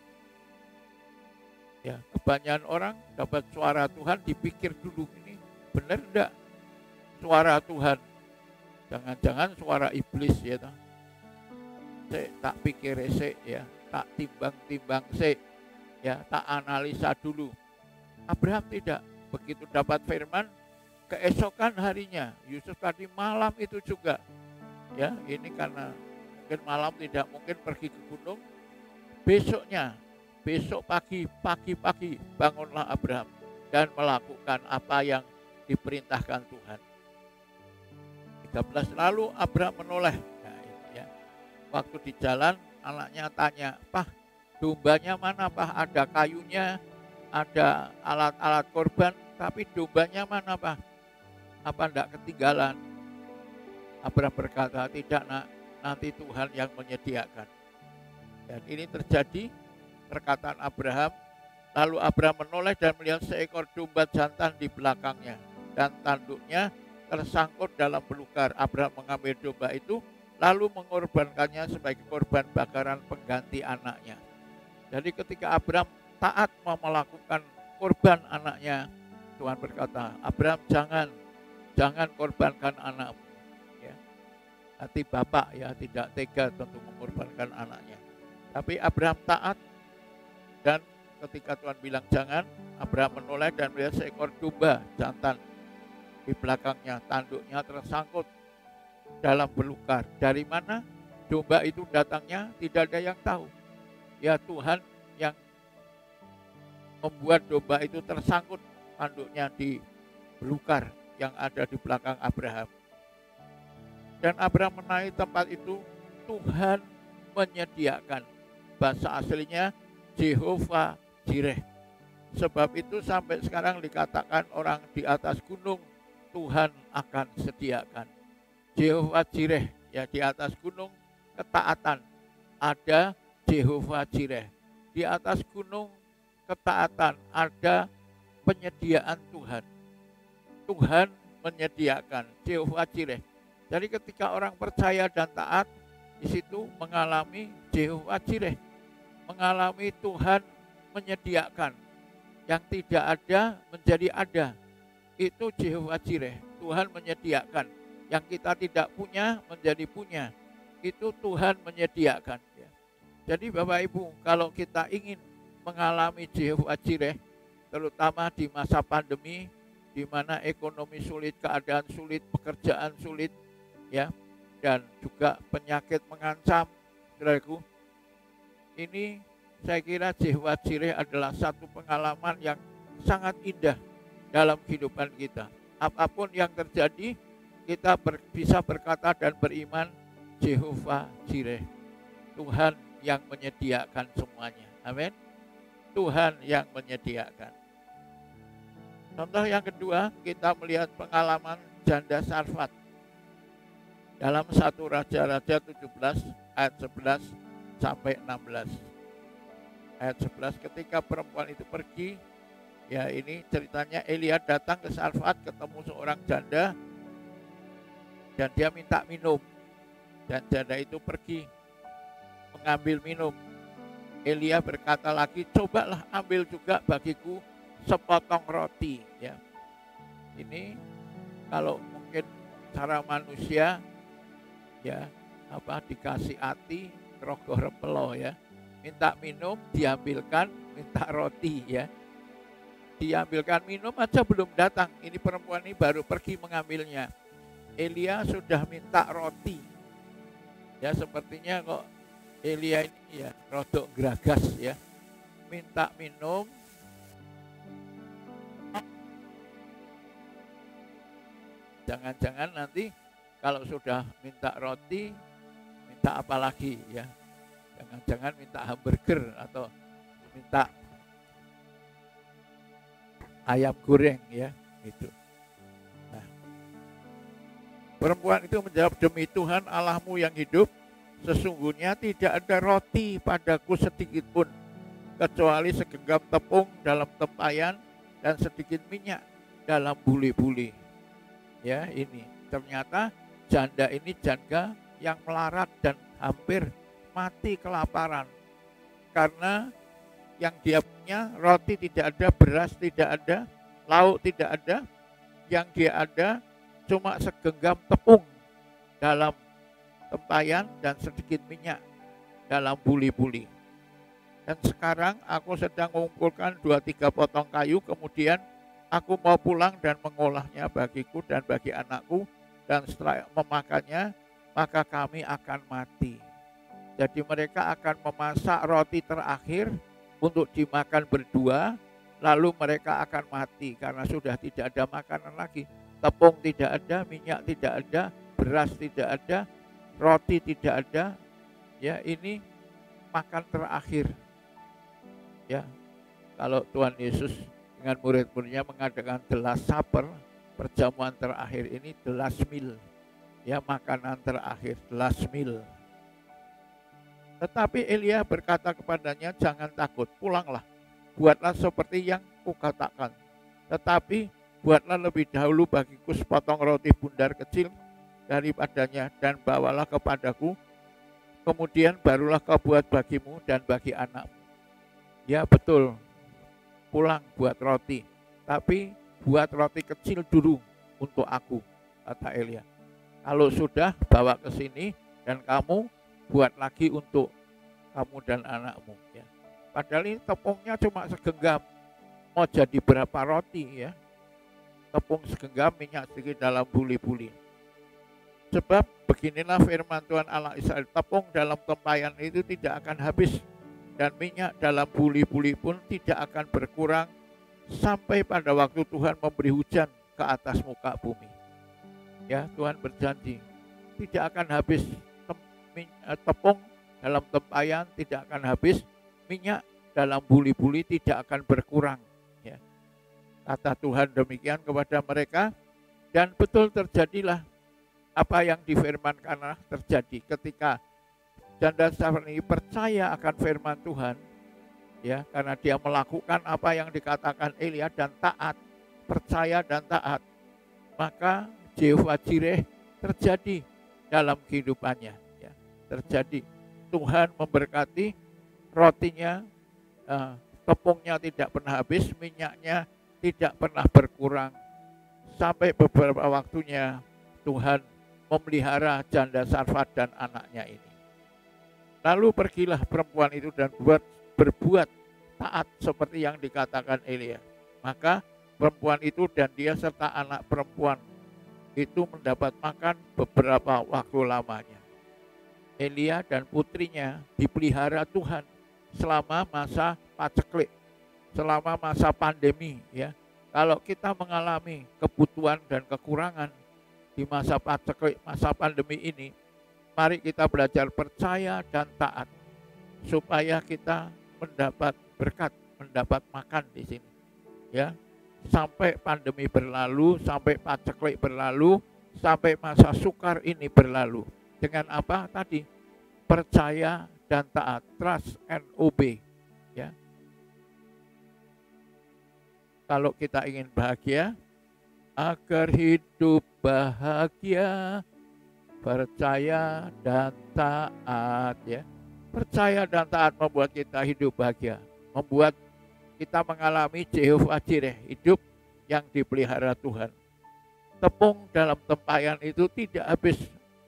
Ya, kebanyakan orang dapat suara Tuhan dipikir dulu, ini benar enggak suara Tuhan? Jangan-jangan suara iblis ya toh. Tak pikir ya, tak timbang-timbang ya, tak analisa dulu. Abraham tidak, begitu dapat firman, keesokan harinya, Yusuf tadi malam itu juga. Ya, ini karena mungkin malam tidak mungkin pergi ke gunung. Besok pagi-pagi bangunlah Abraham dan melakukan apa yang diperintahkan Tuhan. 13 lalu Abraham menoleh. Nah, ini ya. Waktu di jalan anaknya tanya, "Pah, dombanya mana, Pah? Ada kayunya, ada alat-alat korban, tapi dombanya mana, Pah? Apa enggak ketinggalan?" Abraham berkata, "Tidak, Nak, nanti Tuhan yang menyediakan." Dan ini terjadi perkataan Abraham. Lalu Abraham menoleh dan melihat seekor domba jantan di belakangnya dan tanduknya tersangkut dalam belukar. Abraham mengambil domba itu lalu mengorbankannya sebagai korban bakaran pengganti anaknya. Jadi ketika Abraham taat mau melakukan korban anaknya, Tuhan berkata, "Abraham, jangan korbankan anakmu." Ya. Hati bapak ya tidak tega tentu mengorbankan anaknya. Tapi Abraham taat. Dan ketika Tuhan bilang jangan, Abraham menoleh dan melihat seekor domba jantan di belakangnya, tanduknya tersangkut dalam belukar. Dari mana domba itu datangnya tidak ada yang tahu. Ya, Tuhan yang membuat domba itu tersangkut tanduknya di belukar yang ada di belakang Abraham. Dan Abraham menaiki tempat itu, Tuhan menyediakan. Bahasa aslinya Jehovah Jireh. Sebab itu sampai sekarang dikatakan orang di atas gunung Tuhan akan sediakan. Jehovah Jireh, ya, di atas gunung ketaatan ada Jehovah Jireh. Di atas gunung ketaatan ada penyediaan Tuhan. Tuhan menyediakan, Jehovah Jireh. Jadi ketika orang percaya dan taat, di situ mengalami Jehovah Jireh. Mengalami Tuhan menyediakan. Yang tidak ada menjadi ada. Itu Jehovah Jireh. Tuhan menyediakan. yang kita tidak punya menjadi punya. Itu Tuhan menyediakan. Ya. Jadi Bapak Ibu, kalau kita ingin mengalami Jehovah Jireh, terutama di masa pandemi, di mana ekonomi sulit, keadaan sulit, pekerjaan sulit, ya, dan juga penyakit mengancam, saudaraku. Ini saya kira Jehovah Jireh adalah satu pengalaman yang sangat indah dalam kehidupan kita. Apapun yang terjadi, kita bisa berkata dan beriman, Jehovah Jireh, Tuhan yang menyediakan semuanya. Amin. Tuhan yang menyediakan. Contoh yang kedua, kita melihat pengalaman janda Sarfat. Dalam 1 Raja-Raja 17 ayat 11 sampai 16. Ayat 11, ketika perempuan itu pergi, ya ini ceritanya Elia datang ke Sarfat, ketemu seorang janda, dan dia minta minum. Dan janda itu pergi mengambil minum. Elia berkata lagi, cobalah ambil juga bagiku sepotong roti. Ya. Ini kalau mungkin cara manusia, ya dikasih hati, rogoh repelo ya. Minta minum, diambilkan, minta roti ya. Diambilkan minum aja belum datang. Ini perempuan ini baru pergi mengambilnya. Elia sudah minta roti. Ya sepertinya kok Elia ini ya rodok geragas ya. Minta minum. Jangan-jangan nanti kalau sudah minta roti, minta apa lagi ya. Jangan-jangan minta hamburger atau minta ayam goreng ya, itu. Nah, perempuan itu menjawab, demi Tuhan Allahmu yang hidup, sesungguhnya tidak ada roti padaku sedikit pun, kecuali segenggam tepung dalam tempayan dan sedikit minyak dalam buli-buli. Ya, ini ternyata janda ini janda yang melarat dan hampir mati kelaparan. Karena yang dia punya roti tidak ada, beras tidak ada, lauk tidak ada. Yang dia ada cuma segenggam tepung dalam tempayan dan sedikit minyak dalam buli-buli. Dan sekarang aku sedang mengumpulkan 2-3 potong kayu, kemudian aku mau pulang dan mengolahnya bagiku dan bagi anakku, dan setelah memakannya, maka kami akan mati. Jadi mereka akan memasak roti terakhir untuk dimakan berdua, lalu mereka akan mati karena sudah tidak ada makanan lagi. Tepung tidak ada, minyak tidak ada, beras tidak ada, roti tidak ada. Ya, ini makan terakhir. Ya, kalau Tuhan Yesus dengan murid-muridnya mengadakan the last supper, perjamuan terakhir ini the last meal. Ya, makanan terakhir, the last meal. Tetapi Elia berkata kepadanya, jangan takut, pulanglah, buatlah seperti yang kukatakan. Tetapi buatlah lebih dahulu bagiku sepotong roti bundar kecil daripadanya dan bawalah kepadaku. Kemudian barulah kau buat bagimu dan bagi anakmu. Ya betul, pulang buat roti. Tapi buat roti kecil dulu untuk aku, kata Elia. Kalau sudah bawa ke sini dan kamu buat lagi untuk kamu dan anakmu. Ya. Padahal ini tepungnya cuma segenggam. Mau jadi berapa roti ya? Tepung segenggam, minyak sedikit dalam buli-buli. Sebab beginilah firman Tuhan Allah Israel, tepung dalam tempayan itu tidak akan habis, dan minyak dalam buli-buli pun tidak akan berkurang sampai pada waktu Tuhan memberi hujan ke atas muka bumi. Ya, Tuhan berjanji tidak akan habis tepung dalam tempayan, tidak akan habis, minyak dalam buli-buli tidak akan berkurang. Ya. Kata Tuhan demikian kepada mereka, dan betul terjadilah apa yang difirmankanlah terjadi ketika janda Sarfat ini percaya akan firman Tuhan, ya, karena dia melakukan apa yang dikatakan Elia dan taat, percaya dan taat, maka Jehovah Jireh terjadi dalam kehidupannya. Ya, terjadi. Tuhan memberkati, rotinya, tepungnya tidak pernah habis, minyaknya tidak pernah berkurang. Sampai beberapa waktunya Tuhan memelihara janda Sarfat dan anaknya ini. Lalu pergilah perempuan itu dan berbuat taat seperti yang dikatakan Elia. Maka perempuan itu dan dia serta anak perempuan itu mendapat makan beberapa waktu lamanya. Elia dan putrinya dipelihara Tuhan selama masa paceklik, selama masa pandemi ya. Kalau kita mengalami kebutuhan dan kekurangan di masa paceklik, masa pandemi ini, mari kita belajar percaya dan taat supaya kita mendapat berkat, mendapat makan di sini. Ya, sampai pandemi berlalu, sampai paceklik berlalu, sampai masa sukar ini berlalu. Dengan apa tadi? Percaya dan taat, trust and obey. Ya. Kalau kita ingin bahagia, agar hidup bahagia, percaya dan taat ya. Percaya dan taat membuat kita hidup bahagia, membuat kita mengalami Jehovah Jireh, hidup yang dipelihara Tuhan. Tepung dalam tempayan itu tidak habis,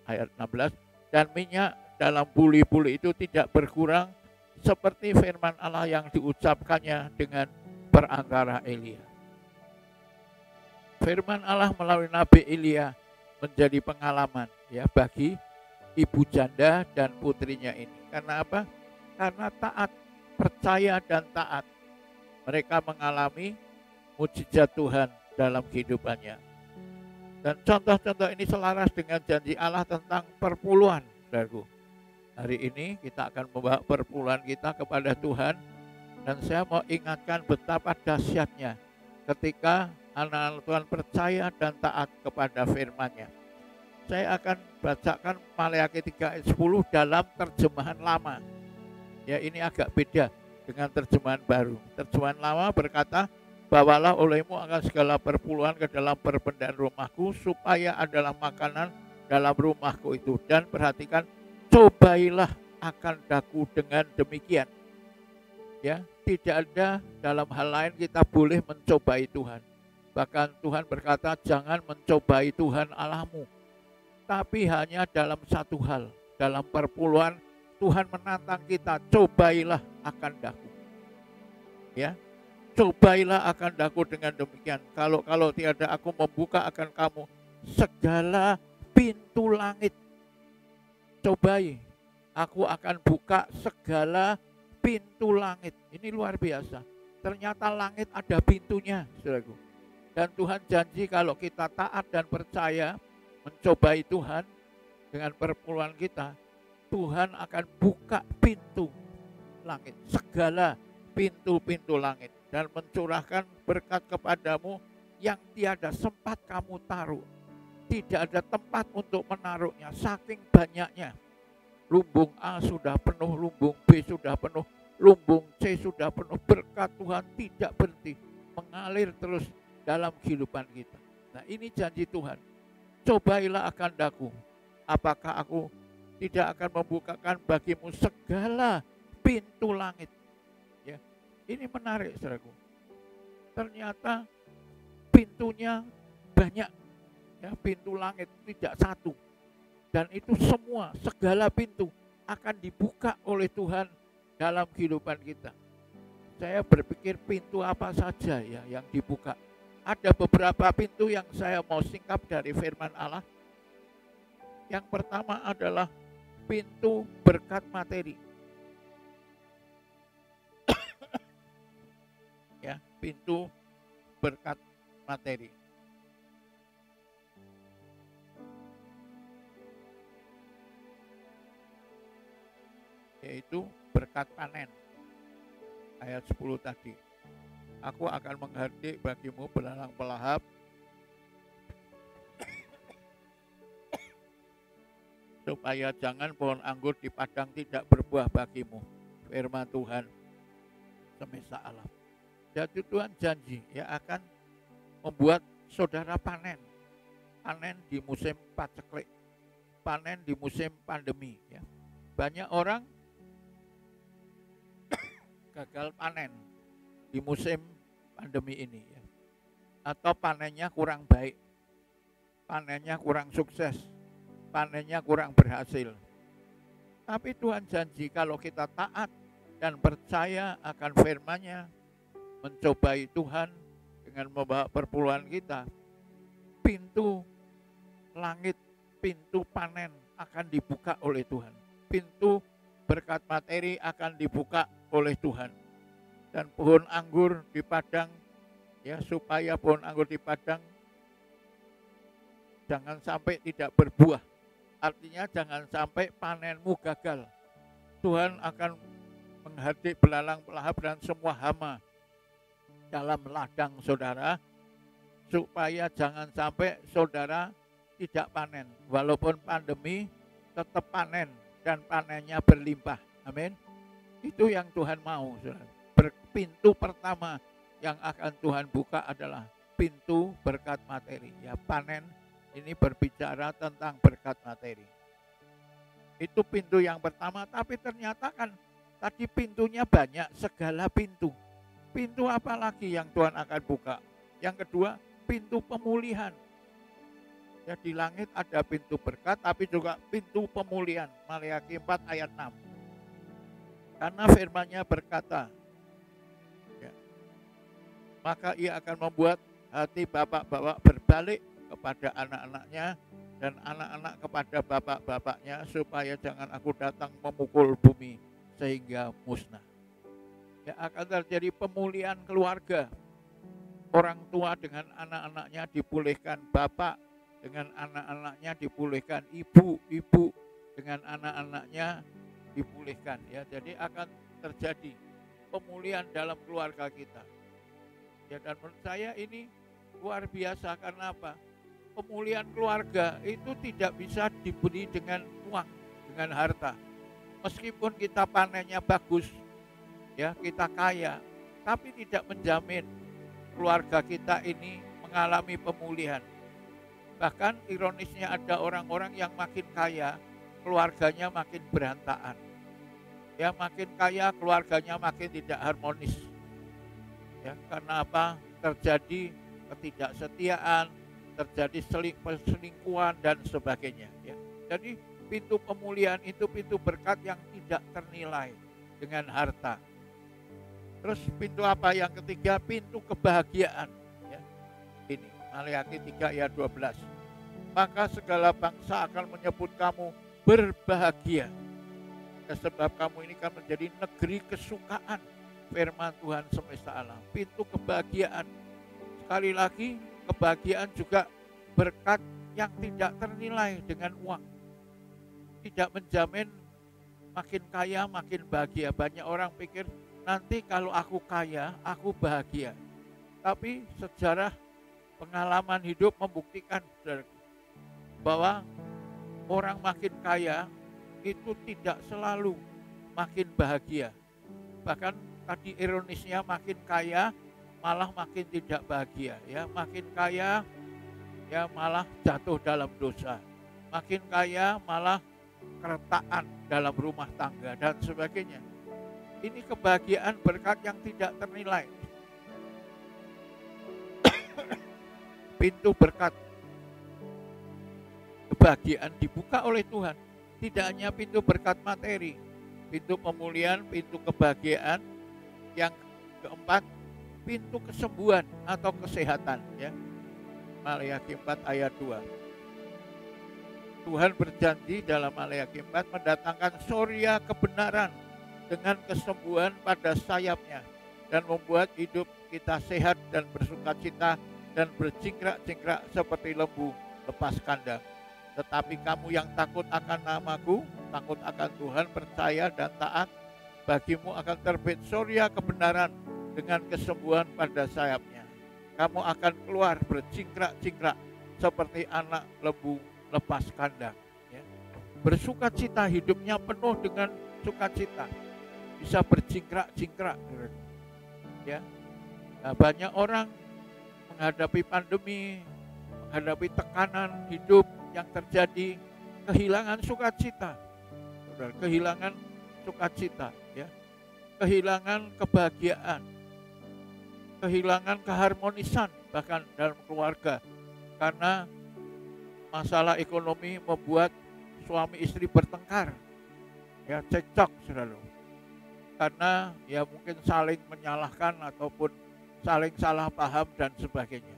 ayat 16, dan minyak dalam buli-buli itu tidak berkurang, seperti firman Allah yang diucapkannya dengan perantara Elia. Firman Allah melalui Nabi Elia menjadi pengalaman ya bagi ibu janda dan putrinya ini. Karena apa? Karena taat, percaya dan taat. Mereka mengalami mujizat Tuhan dalam kehidupannya. Dan contoh-contoh ini selaras dengan janji Allah tentang perpuluhan, saudaraku. Hari ini kita akan membawa perpuluhan kita kepada Tuhan. Dan saya mau ingatkan betapa dahsyatnya ketika anak-anak Tuhan percaya dan taat kepada firman-Nya. Saya akan bacakan Maleakhi 3 ayat 10 dalam terjemahan lama. Ya, ini agak beda dengan terjemahan baru. Terjemahan lama berkata, bawalah olehmu akan segala perpuluhan ke dalam perbendaan rumahku, supaya adalah makanan dalam rumahku itu. Dan perhatikan, cobailah akan daku dengan demikian. Ya, tidak ada dalam hal lain kita boleh mencobai Tuhan. Bahkan Tuhan berkata, jangan mencobai Tuhan Allahmu. Tapi hanya dalam satu hal, dalam perpuluhan Tuhan menantang kita, cobailah akan daku. Ya, cobailah akan daku dengan demikian. Kalau tiada aku membuka akan kamu segala pintu langit. Cobai, aku akan buka segala pintu langit. Ini luar biasa. Ternyata langit ada pintunya, saudaraku. Dan Tuhan janji kalau kita taat dan percaya mencobai Tuhan dengan perpuluhan kita, Tuhan akan buka pintu langit, segala pintu-pintu langit, dan mencurahkan berkat kepadamu yang tiada sempat kamu taruh. Tidak ada tempat untuk menaruhnya, saking banyaknya. Lumbung A sudah penuh, lumbung B sudah penuh, lumbung C sudah penuh. Berkat Tuhan tidak berhenti, mengalir terus dalam kehidupan kita. Nah, ini janji Tuhan. Cobailah akan daku, apakah aku tidak akan membukakan bagimu segala pintu langit. Ya, ini menarik, saudaraku. Ternyata pintunya banyak, ya, pintu langit tidak satu. Dan itu semua, segala pintu akan dibuka oleh Tuhan dalam kehidupan kita. Saya berpikir pintu apa saja ya yang dibuka. Ada beberapa pintu yang saya mau singkap dari firman Allah. Yang pertama adalah pintu berkat materi. Ya, pintu berkat materi. Yaitu berkat panen. Ayat 10 tadi. Aku akan menghardik bagimu belalang pelahap, supaya jangan pohon anggur di padang tidak berbuah bagimu. Firman Tuhan semesta alam. Jadi Tuhan janji ya akan membuat saudara panen. Panen di musim paceklik, panen di musim pandemi. Ya. Banyak orang gagal panen di musim pandemi ini ya. Atau panennya kurang baik, panennya kurang sukses, panennya kurang berhasil. Tapi Tuhan janji kalau kita taat dan percaya akan firman-Nya, mencobai Tuhan dengan membawa perpuluhan kita, pintu langit, pintu panen akan dibuka oleh Tuhan. Pintu berkat materi akan dibuka oleh Tuhan. Dan pohon anggur di padang, ya, supaya pohon anggur di padang jangan sampai tidak berbuah. Artinya jangan sampai panenmu gagal. Tuhan akan menghadik belalang pelahap dan semua hama dalam ladang saudara, supaya jangan sampai saudara tidak panen. Walaupun pandemi tetap panen dan panennya berlimpah. Amin. Itu yang Tuhan mau, saudara. Pintu pertama yang akan Tuhan buka adalah pintu berkat materi. Ya, panen ini berbicara tentang berkat materi. Itu pintu yang pertama, tapi ternyata kan tadi pintunya banyak, segala pintu. Pintu apa lagi yang Tuhan akan buka? Yang kedua, pintu pemulihan. Ya, di langit ada pintu berkat, tapi juga pintu pemulihan. Maleakhi 4 ayat 6. Karena firman-Nya berkata, ya, maka ia akan membuat hati bapak-bapak berbalik kepada anak-anaknya dan anak-anak kepada bapak-bapaknya, supaya jangan aku datang memukul bumi sehingga musnah. Ya, akan terjadi pemulihan keluarga. Orang tua dengan anak-anaknya dipulihkan, bapak dengan anak-anaknya dipulihkan, ibu dengan anak-anaknya dipulihkan. Ya, jadi akan terjadi pemulihan dalam keluarga kita. Ya, dan menurut saya ini luar biasa. Karena apa? Pemulihan keluarga itu tidak bisa diberi dengan uang, dengan harta. Meskipun kita panennya bagus, ya, kita kaya, tapi tidak menjamin keluarga kita ini mengalami pemulihan. Bahkan ironisnya ada orang-orang yang makin kaya, keluarganya makin berantakan. Ya, makin kaya, keluarganya makin tidak harmonis. Ya, karena apa? Terjadi ketidaksetiaan, terjadi perselingkuhan dan sebagainya. Ya. Jadi pintu pemulihan itu pintu berkat yang tidak ternilai dengan harta. Terus pintu apa yang ketiga? Pintu kebahagiaan. Ya. Ini Maleakhi 3 ayat 12. Maka segala bangsa akan menyebut kamu berbahagia, ya, sebab kamu ini akan menjadi negeri kesukaan. Firman Tuhan semesta alam. Pintu kebahagiaan. Sekali lagi, kebahagiaan juga berkat yang tidak ternilai dengan uang. Tidak menjamin makin kaya makin bahagia. Banyak orang pikir nanti kalau aku kaya aku bahagia. Tapi sejarah pengalaman hidup membuktikan bahwa orang makin kaya itu tidak selalu makin bahagia. Bahkan tadi ironisnya makin kaya malah makin tidak bahagia, ya. Makin kaya ya malah jatuh dalam dosa. Makin kaya malah keretakan dalam rumah tangga dan sebagainya. Ini kebahagiaan berkat yang tidak ternilai. Pintu berkat kebahagiaan dibuka oleh Tuhan. Tidak hanya pintu berkat materi, pintu pemulihan, pintu kebahagiaan. Yang keempat, pintu kesembuhan atau kesehatan, ya. Maleakhi 4 ayat 2. Tuhan berjanji dalam Maleakhi 4 mendatangkan surya kebenaran dengan kesembuhan pada sayapnya dan membuat hidup kita sehat dan bersukacita dan berjingkrak-jingkrak seperti lembu lepas kandang. Tetapi kamu yang takut akan namaku, takut akan Tuhan, percaya dan taat, bagimu akan terbit surya kebenaran dengan kesembuhan pada sayapnya. Kamu akan keluar berjingkrak-jingkrak seperti anak lembu lepas kandang. Ya. Bersukacita, hidupnya penuh dengan sukacita. Bisa berjingkrak-jingkrak. Ya. Nah, banyak orang menghadapi pandemi, menghadapi tekanan hidup yang terjadi, kehilangan sukacita. Kehilangan sukacita, ya. Kehilangan kebahagiaan, kehilangan keharmonisan bahkan dalam keluarga, karena masalah ekonomi membuat suami istri bertengkar, ya cekcok saudara. Karena ya mungkin saling menyalahkan ataupun saling salah paham dan sebagainya.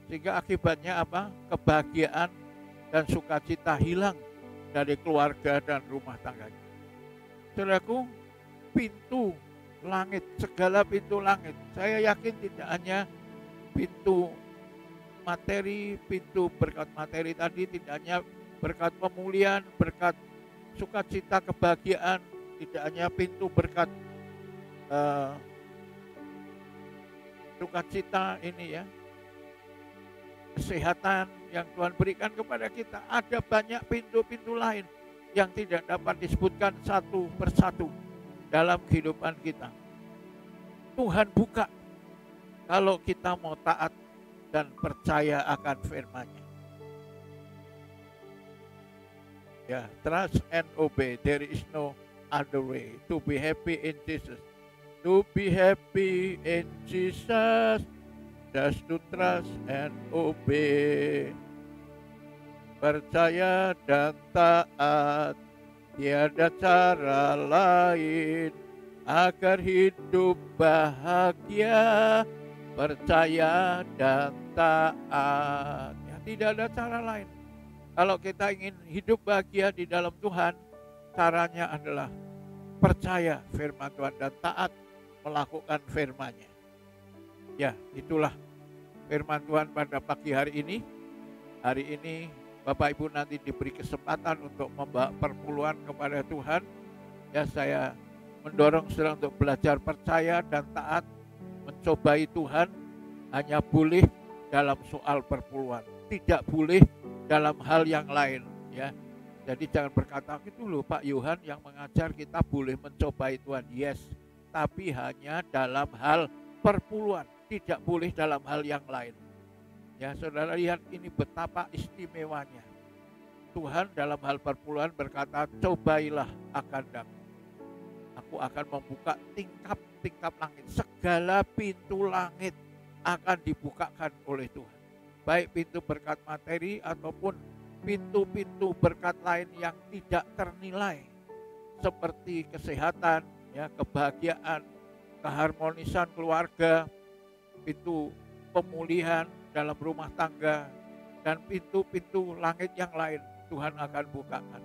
Sehingga akibatnya apa? Kebahagiaan dan sukacita hilang dari keluarga dan rumah tangganya. Saudaraku, pintu langit, segala pintu langit, saya yakin tidak hanya pintu materi, pintu berkat materi tadi, tidak hanya berkat pemulihan, berkat sukacita, kebahagiaan, tidak hanya pintu berkat sukacita ini ya, kesehatan yang Tuhan berikan kepada kita. Ada banyak pintu-pintu lain yang tidak dapat disebutkan satu persatu dalam kehidupan kita. Tuhan buka kalau kita mau taat dan percaya akan firman-Nya. Ya, trust and obey. There is no other way. To be happy in Jesus. To be happy in Jesus. Just to trust and obey. Percaya dan taat, tiada cara lain agar hidup bahagia. Percaya dan taat, ya, tidak ada cara lain. Kalau kita ingin hidup bahagia di dalam Tuhan, caranya adalah percaya firman Tuhan dan taat melakukan firman-Nya. Ya, itulah firman Tuhan pada pagi hari ini. Hari ini Bapak Ibu nanti diberi kesempatan untuk membawa perpuluhan kepada Tuhan. Ya, saya mendorong saudara untuk belajar percaya dan taat, mencobai Tuhan, hanya boleh dalam soal perpuluhan, tidak boleh dalam hal yang lain. Ya, jadi jangan berkata gitu loh, Pak Yohan yang mengajar kita boleh mencobai Tuhan. Yes, tapi hanya dalam hal perpuluhan, tidak boleh dalam hal yang lain. Ya, saudara lihat ini betapa istimewanya. Tuhan dalam hal perpuluhan berkata, cobailah kehendakku. Aku akan membuka tingkap-tingkap langit. Segala pintu langit akan dibukakan oleh Tuhan. Baik pintu berkat materi ataupun pintu-pintu berkat lain yang tidak ternilai. Seperti kesehatan, ya, kebahagiaan, keharmonisan keluarga, pintu pemulihan dalam rumah tangga, dan pintu-pintu langit yang lain Tuhan akan bukakan.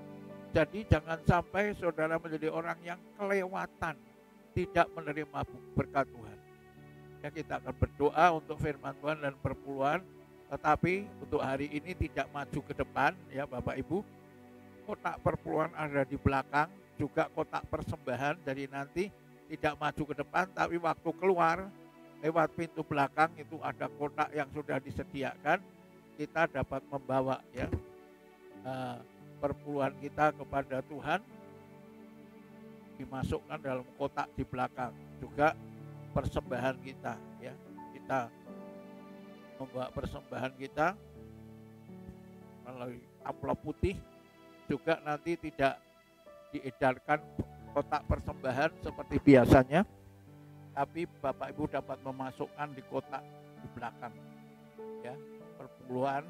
Jadi jangan sampai saudara menjadi orang yang kelewatan, tidak menerima berkat Tuhan. Ya, kita akan berdoa untuk firman Tuhan dan perpuluhan, tetapi untuk hari ini tidak maju ke depan, ya Bapak Ibu. Kotak perpuluhan ada di belakang, juga kotak persembahan, jadi nanti tidak maju ke depan, tapi waktu keluar lewat pintu belakang itu ada kotak yang sudah disediakan, kita dapat membawa ya perpuluhan kita kepada Tuhan, dimasukkan dalam kotak di belakang. Juga persembahan kita, ya, kita membawa persembahan kita melalui amplop putih. Juga nanti tidak diedarkan kotak persembahan seperti biasanya, tapi Bapak Ibu dapat memasukkan di kotak di belakang, ya, perpuluhan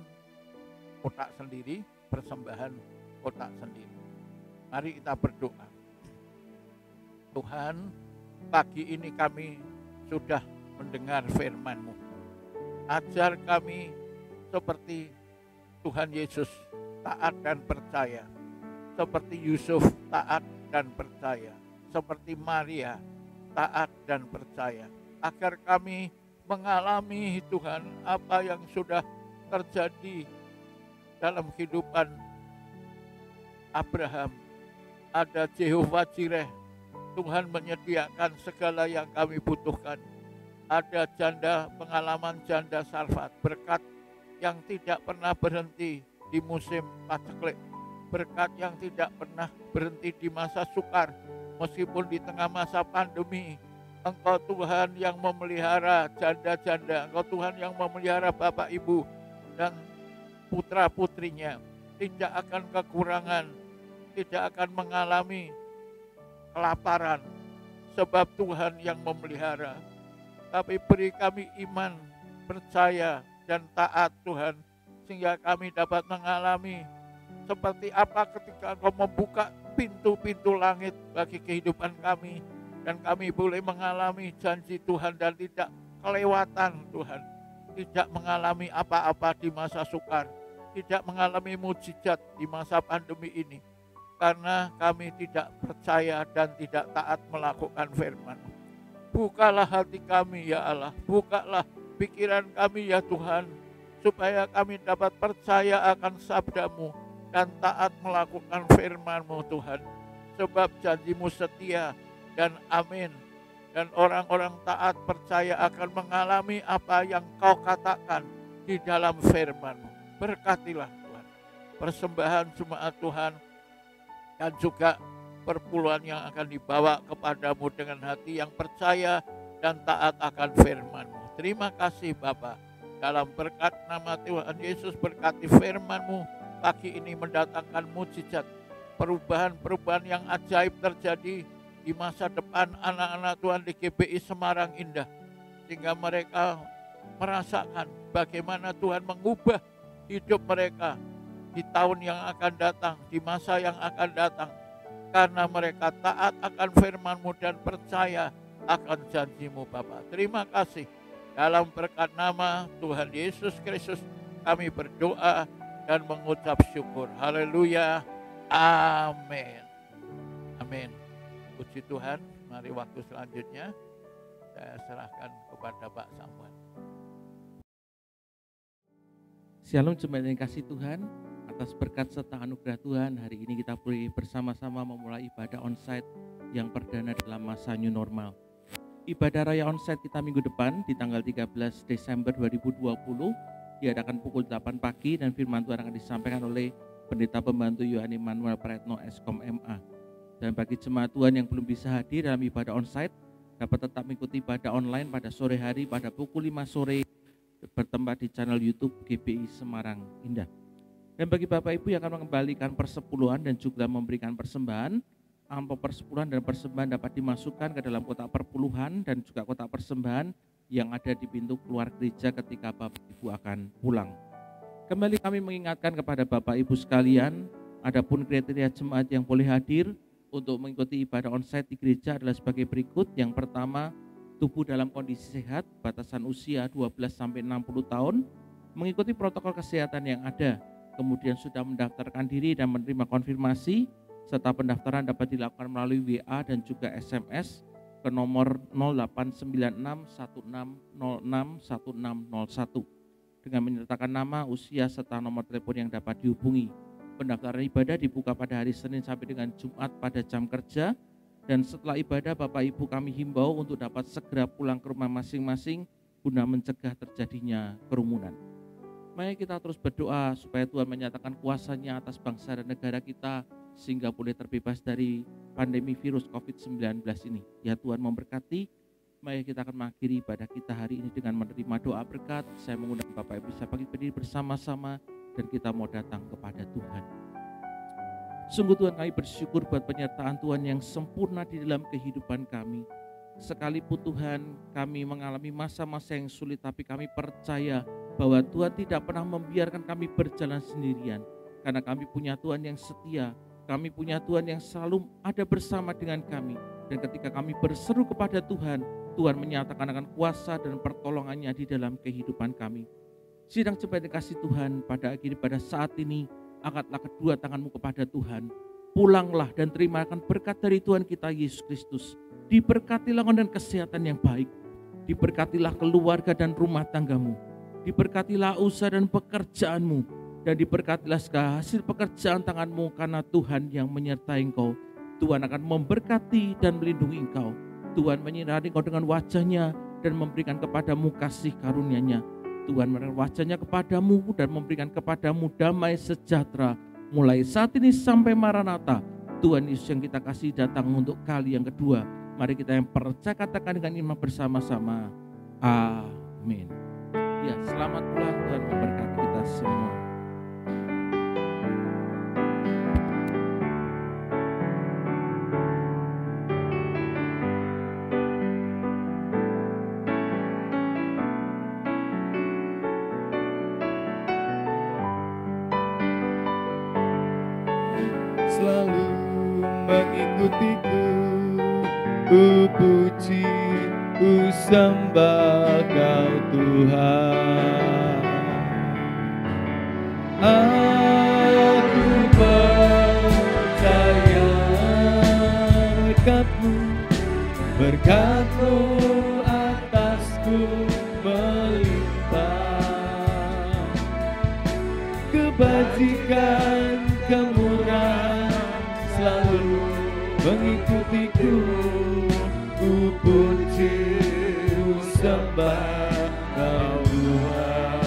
kotak sendiri, persembahan kotak sendiri. Mari kita berdoa. Tuhan, pagi ini kami sudah mendengar firman-Mu. Ajar kami seperti Tuhan Yesus, taat dan percaya. Seperti Yusuf, taat dan percaya. Seperti Maria, taat dan percaya. Agar kami mengalami Tuhan apa yang sudah terjadi dalam kehidupan Abraham. Ada Jehovah Jireh, Tuhan menyediakan segala yang kami butuhkan. Ada janda, pengalaman janda Sarfat, berkat yang tidak pernah berhenti di musim paceklik, berkat yang tidak pernah berhenti di masa sukar, meskipun di tengah masa pandemi. Engkau Tuhan yang memelihara janda-janda, Engkau Tuhan yang memelihara Bapak Ibu dan putra-putrinya, tidak akan kekurangan, tidak akan mengalami kelaparan, sebab Tuhan yang memelihara. Tapi beri kami iman, percaya, dan taat Tuhan, sehingga kami dapat mengalami seperti apa ketika Engkau membuka pintu-pintu langit bagi kehidupan kami. Dan kami boleh mengalami janji Tuhan dan tidak kelewatan Tuhan. Tidak mengalami apa-apa di masa sukar. Tidak mengalami mujizat di masa pandemi ini. Karena kami tidak percaya dan tidak taat melakukan firman. Bukalah hati kami ya Allah. Bukalah pikiran kami ya Tuhan. Supaya kami dapat percaya akan sabda-Mu dan taat melakukan firman-Mu Tuhan. Sebab janji-Mu setia dan amin. Dan orang-orang taat percaya akan mengalami apa yang Kau katakan di dalam firman-Mu. Berkatilah Tuhan persembahan jemaat Tuhan dan juga perpuluhan yang akan dibawa kepadamu dengan hati yang percaya dan taat akan firman-Mu. Terima kasih Bapa. Dalam berkat nama Tuhan Yesus, berkati firman-Mu pagi ini mendatangkan mujizat, perubahan-perubahan yang ajaib terjadi di masa depan anak-anak Tuhan di GBI Semarang Indah. Sehingga mereka merasakan bagaimana Tuhan mengubah hidup mereka di tahun yang akan datang, di masa yang akan datang. Karena mereka taat akan firman-Mu dan percaya akan janji-Mu Bapa. Terima kasih. Dalam berkat nama Tuhan Yesus Kristus kami berdoa dan mengucap syukur. Haleluya. Amin. Amin. Puji Tuhan. Mari waktu selanjutnya saya serahkan kepada Pak Samuel. Shalom jemaat yang kasih Tuhan, atas berkat serta anugerah Tuhan, hari ini kita boleh bersama-sama memulai ibadah onsite yang perdana dalam masa new normal. Ibadah raya onsite kita minggu depan di tanggal 13 Desember 2020 diadakan pukul 8 pagi dan firman Tuhan akan disampaikan oleh Pendeta Pembantu Yohani Manuel Praetno Eskom MA. Dan bagi jemaat Tuhan yang belum bisa hadir dalam ibadah onsite, dapat tetap mengikuti ibadah online pada sore hari pada pukul 5 sore bertempat di channel YouTube GBI Semarang Indah. Dan bagi Bapak Ibu yang akan mengembalikan persepuluhan dan juga memberikan persembahan, amplop persepuluhan dan persembahan dapat dimasukkan ke dalam kotak perpuluhan dan juga kotak persembahan yang ada di pintu keluar gereja ketika Bapak Ibu akan pulang. Kembali kami mengingatkan kepada Bapak Ibu sekalian, adapun kriteria jemaat yang boleh hadir untuk mengikuti ibadah onsite di gereja adalah sebagai berikut. Yang pertama, tubuh dalam kondisi sehat, batasan usia 12-60 tahun, mengikuti protokol kesehatan yang ada, kemudian sudah mendaftarkan diri dan menerima konfirmasi, serta pendaftaran dapat dilakukan melalui WA dan juga SMS ke nomor 089616061601 dengan menyertakan nama, usia, serta nomor telepon yang dapat dihubungi. Pendaftaran ibadah dibuka pada hari Senin sampai dengan Jumat pada jam kerja, dan setelah ibadah Bapak Ibu kami himbau untuk dapat segera pulang ke rumah masing-masing guna mencegah terjadinya kerumunan. Mari kita terus berdoa supaya Tuhan menyatakan kuasa-Nya atas bangsa dan negara kita sehingga boleh terbebas dari pandemi virus COVID-19 ini. Ya Tuhan memberkati. Mari kita akan mengakhiri ibadah kita hari ini dengan menerima doa berkat. Saya mengundang Bapak Ibu bisa berdiri bersama-sama dan kita mau datang kepada Tuhan. Sungguh Tuhan, kami bersyukur buat penyertaan Tuhan yang sempurna di dalam kehidupan kami. Sekalipun Tuhan kami mengalami masa-masa yang sulit, tapi kami percaya bahwa Tuhan tidak pernah membiarkan kami berjalan sendirian. Karena kami punya Tuhan yang setia, kami punya Tuhan yang selalu ada bersama dengan kami. Dan ketika kami berseru kepada Tuhan, Tuhan menyatakan akan kuasa dan pertolongannya di dalam kehidupan kami. Sidang jemaat kasih Tuhan, pada saat ini, angkatlah kedua tanganmu kepada Tuhan. Pulanglah dan terimakan berkat dari Tuhan kita Yesus Kristus. Diberkatilah dengan kesehatan yang baik. Diberkatilah keluarga dan rumah tanggamu. Diberkatilah usaha dan pekerjaanmu. Dan diberkatilah segala hasil pekerjaan tanganmu, karena Tuhan yang menyertai engkau. Tuhan akan memberkati dan melindungi engkau. Tuhan menyinari engkau dengan wajah-Nya dan memberikan kepadamu kasih karunia-Nya. Tuhan menaruh wajah-Nya kepadamu dan memberikan kepadamu damai sejahtera. Mulai saat ini sampai Maranatha, Tuhan Yesus yang kita kasih datang untuk kali yang kedua. Mari kita yang percaya katakan dengan iman bersama-sama. Amin. Ya, selamat pulang, Tuhan memberkati kita semua. selalu mengikutiku. Ku puji, ku sembah Kau Tuhan. Aku percaya berkat-Mu atasku melimpah. Kebajikan, kemurahan selalu mengikutiku. Ku puji, ku sembah Kau Tuhan.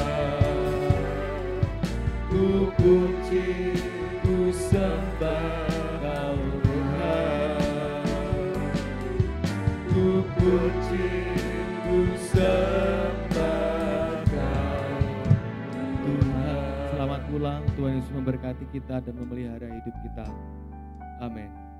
Ku puji, ku sembah Kau Tuhan. Ku puji, ku sembah Kau Tuhan. Selamat pulang, Tuhan Yesus memberkati kita dan memelihara hidup kita. Amin.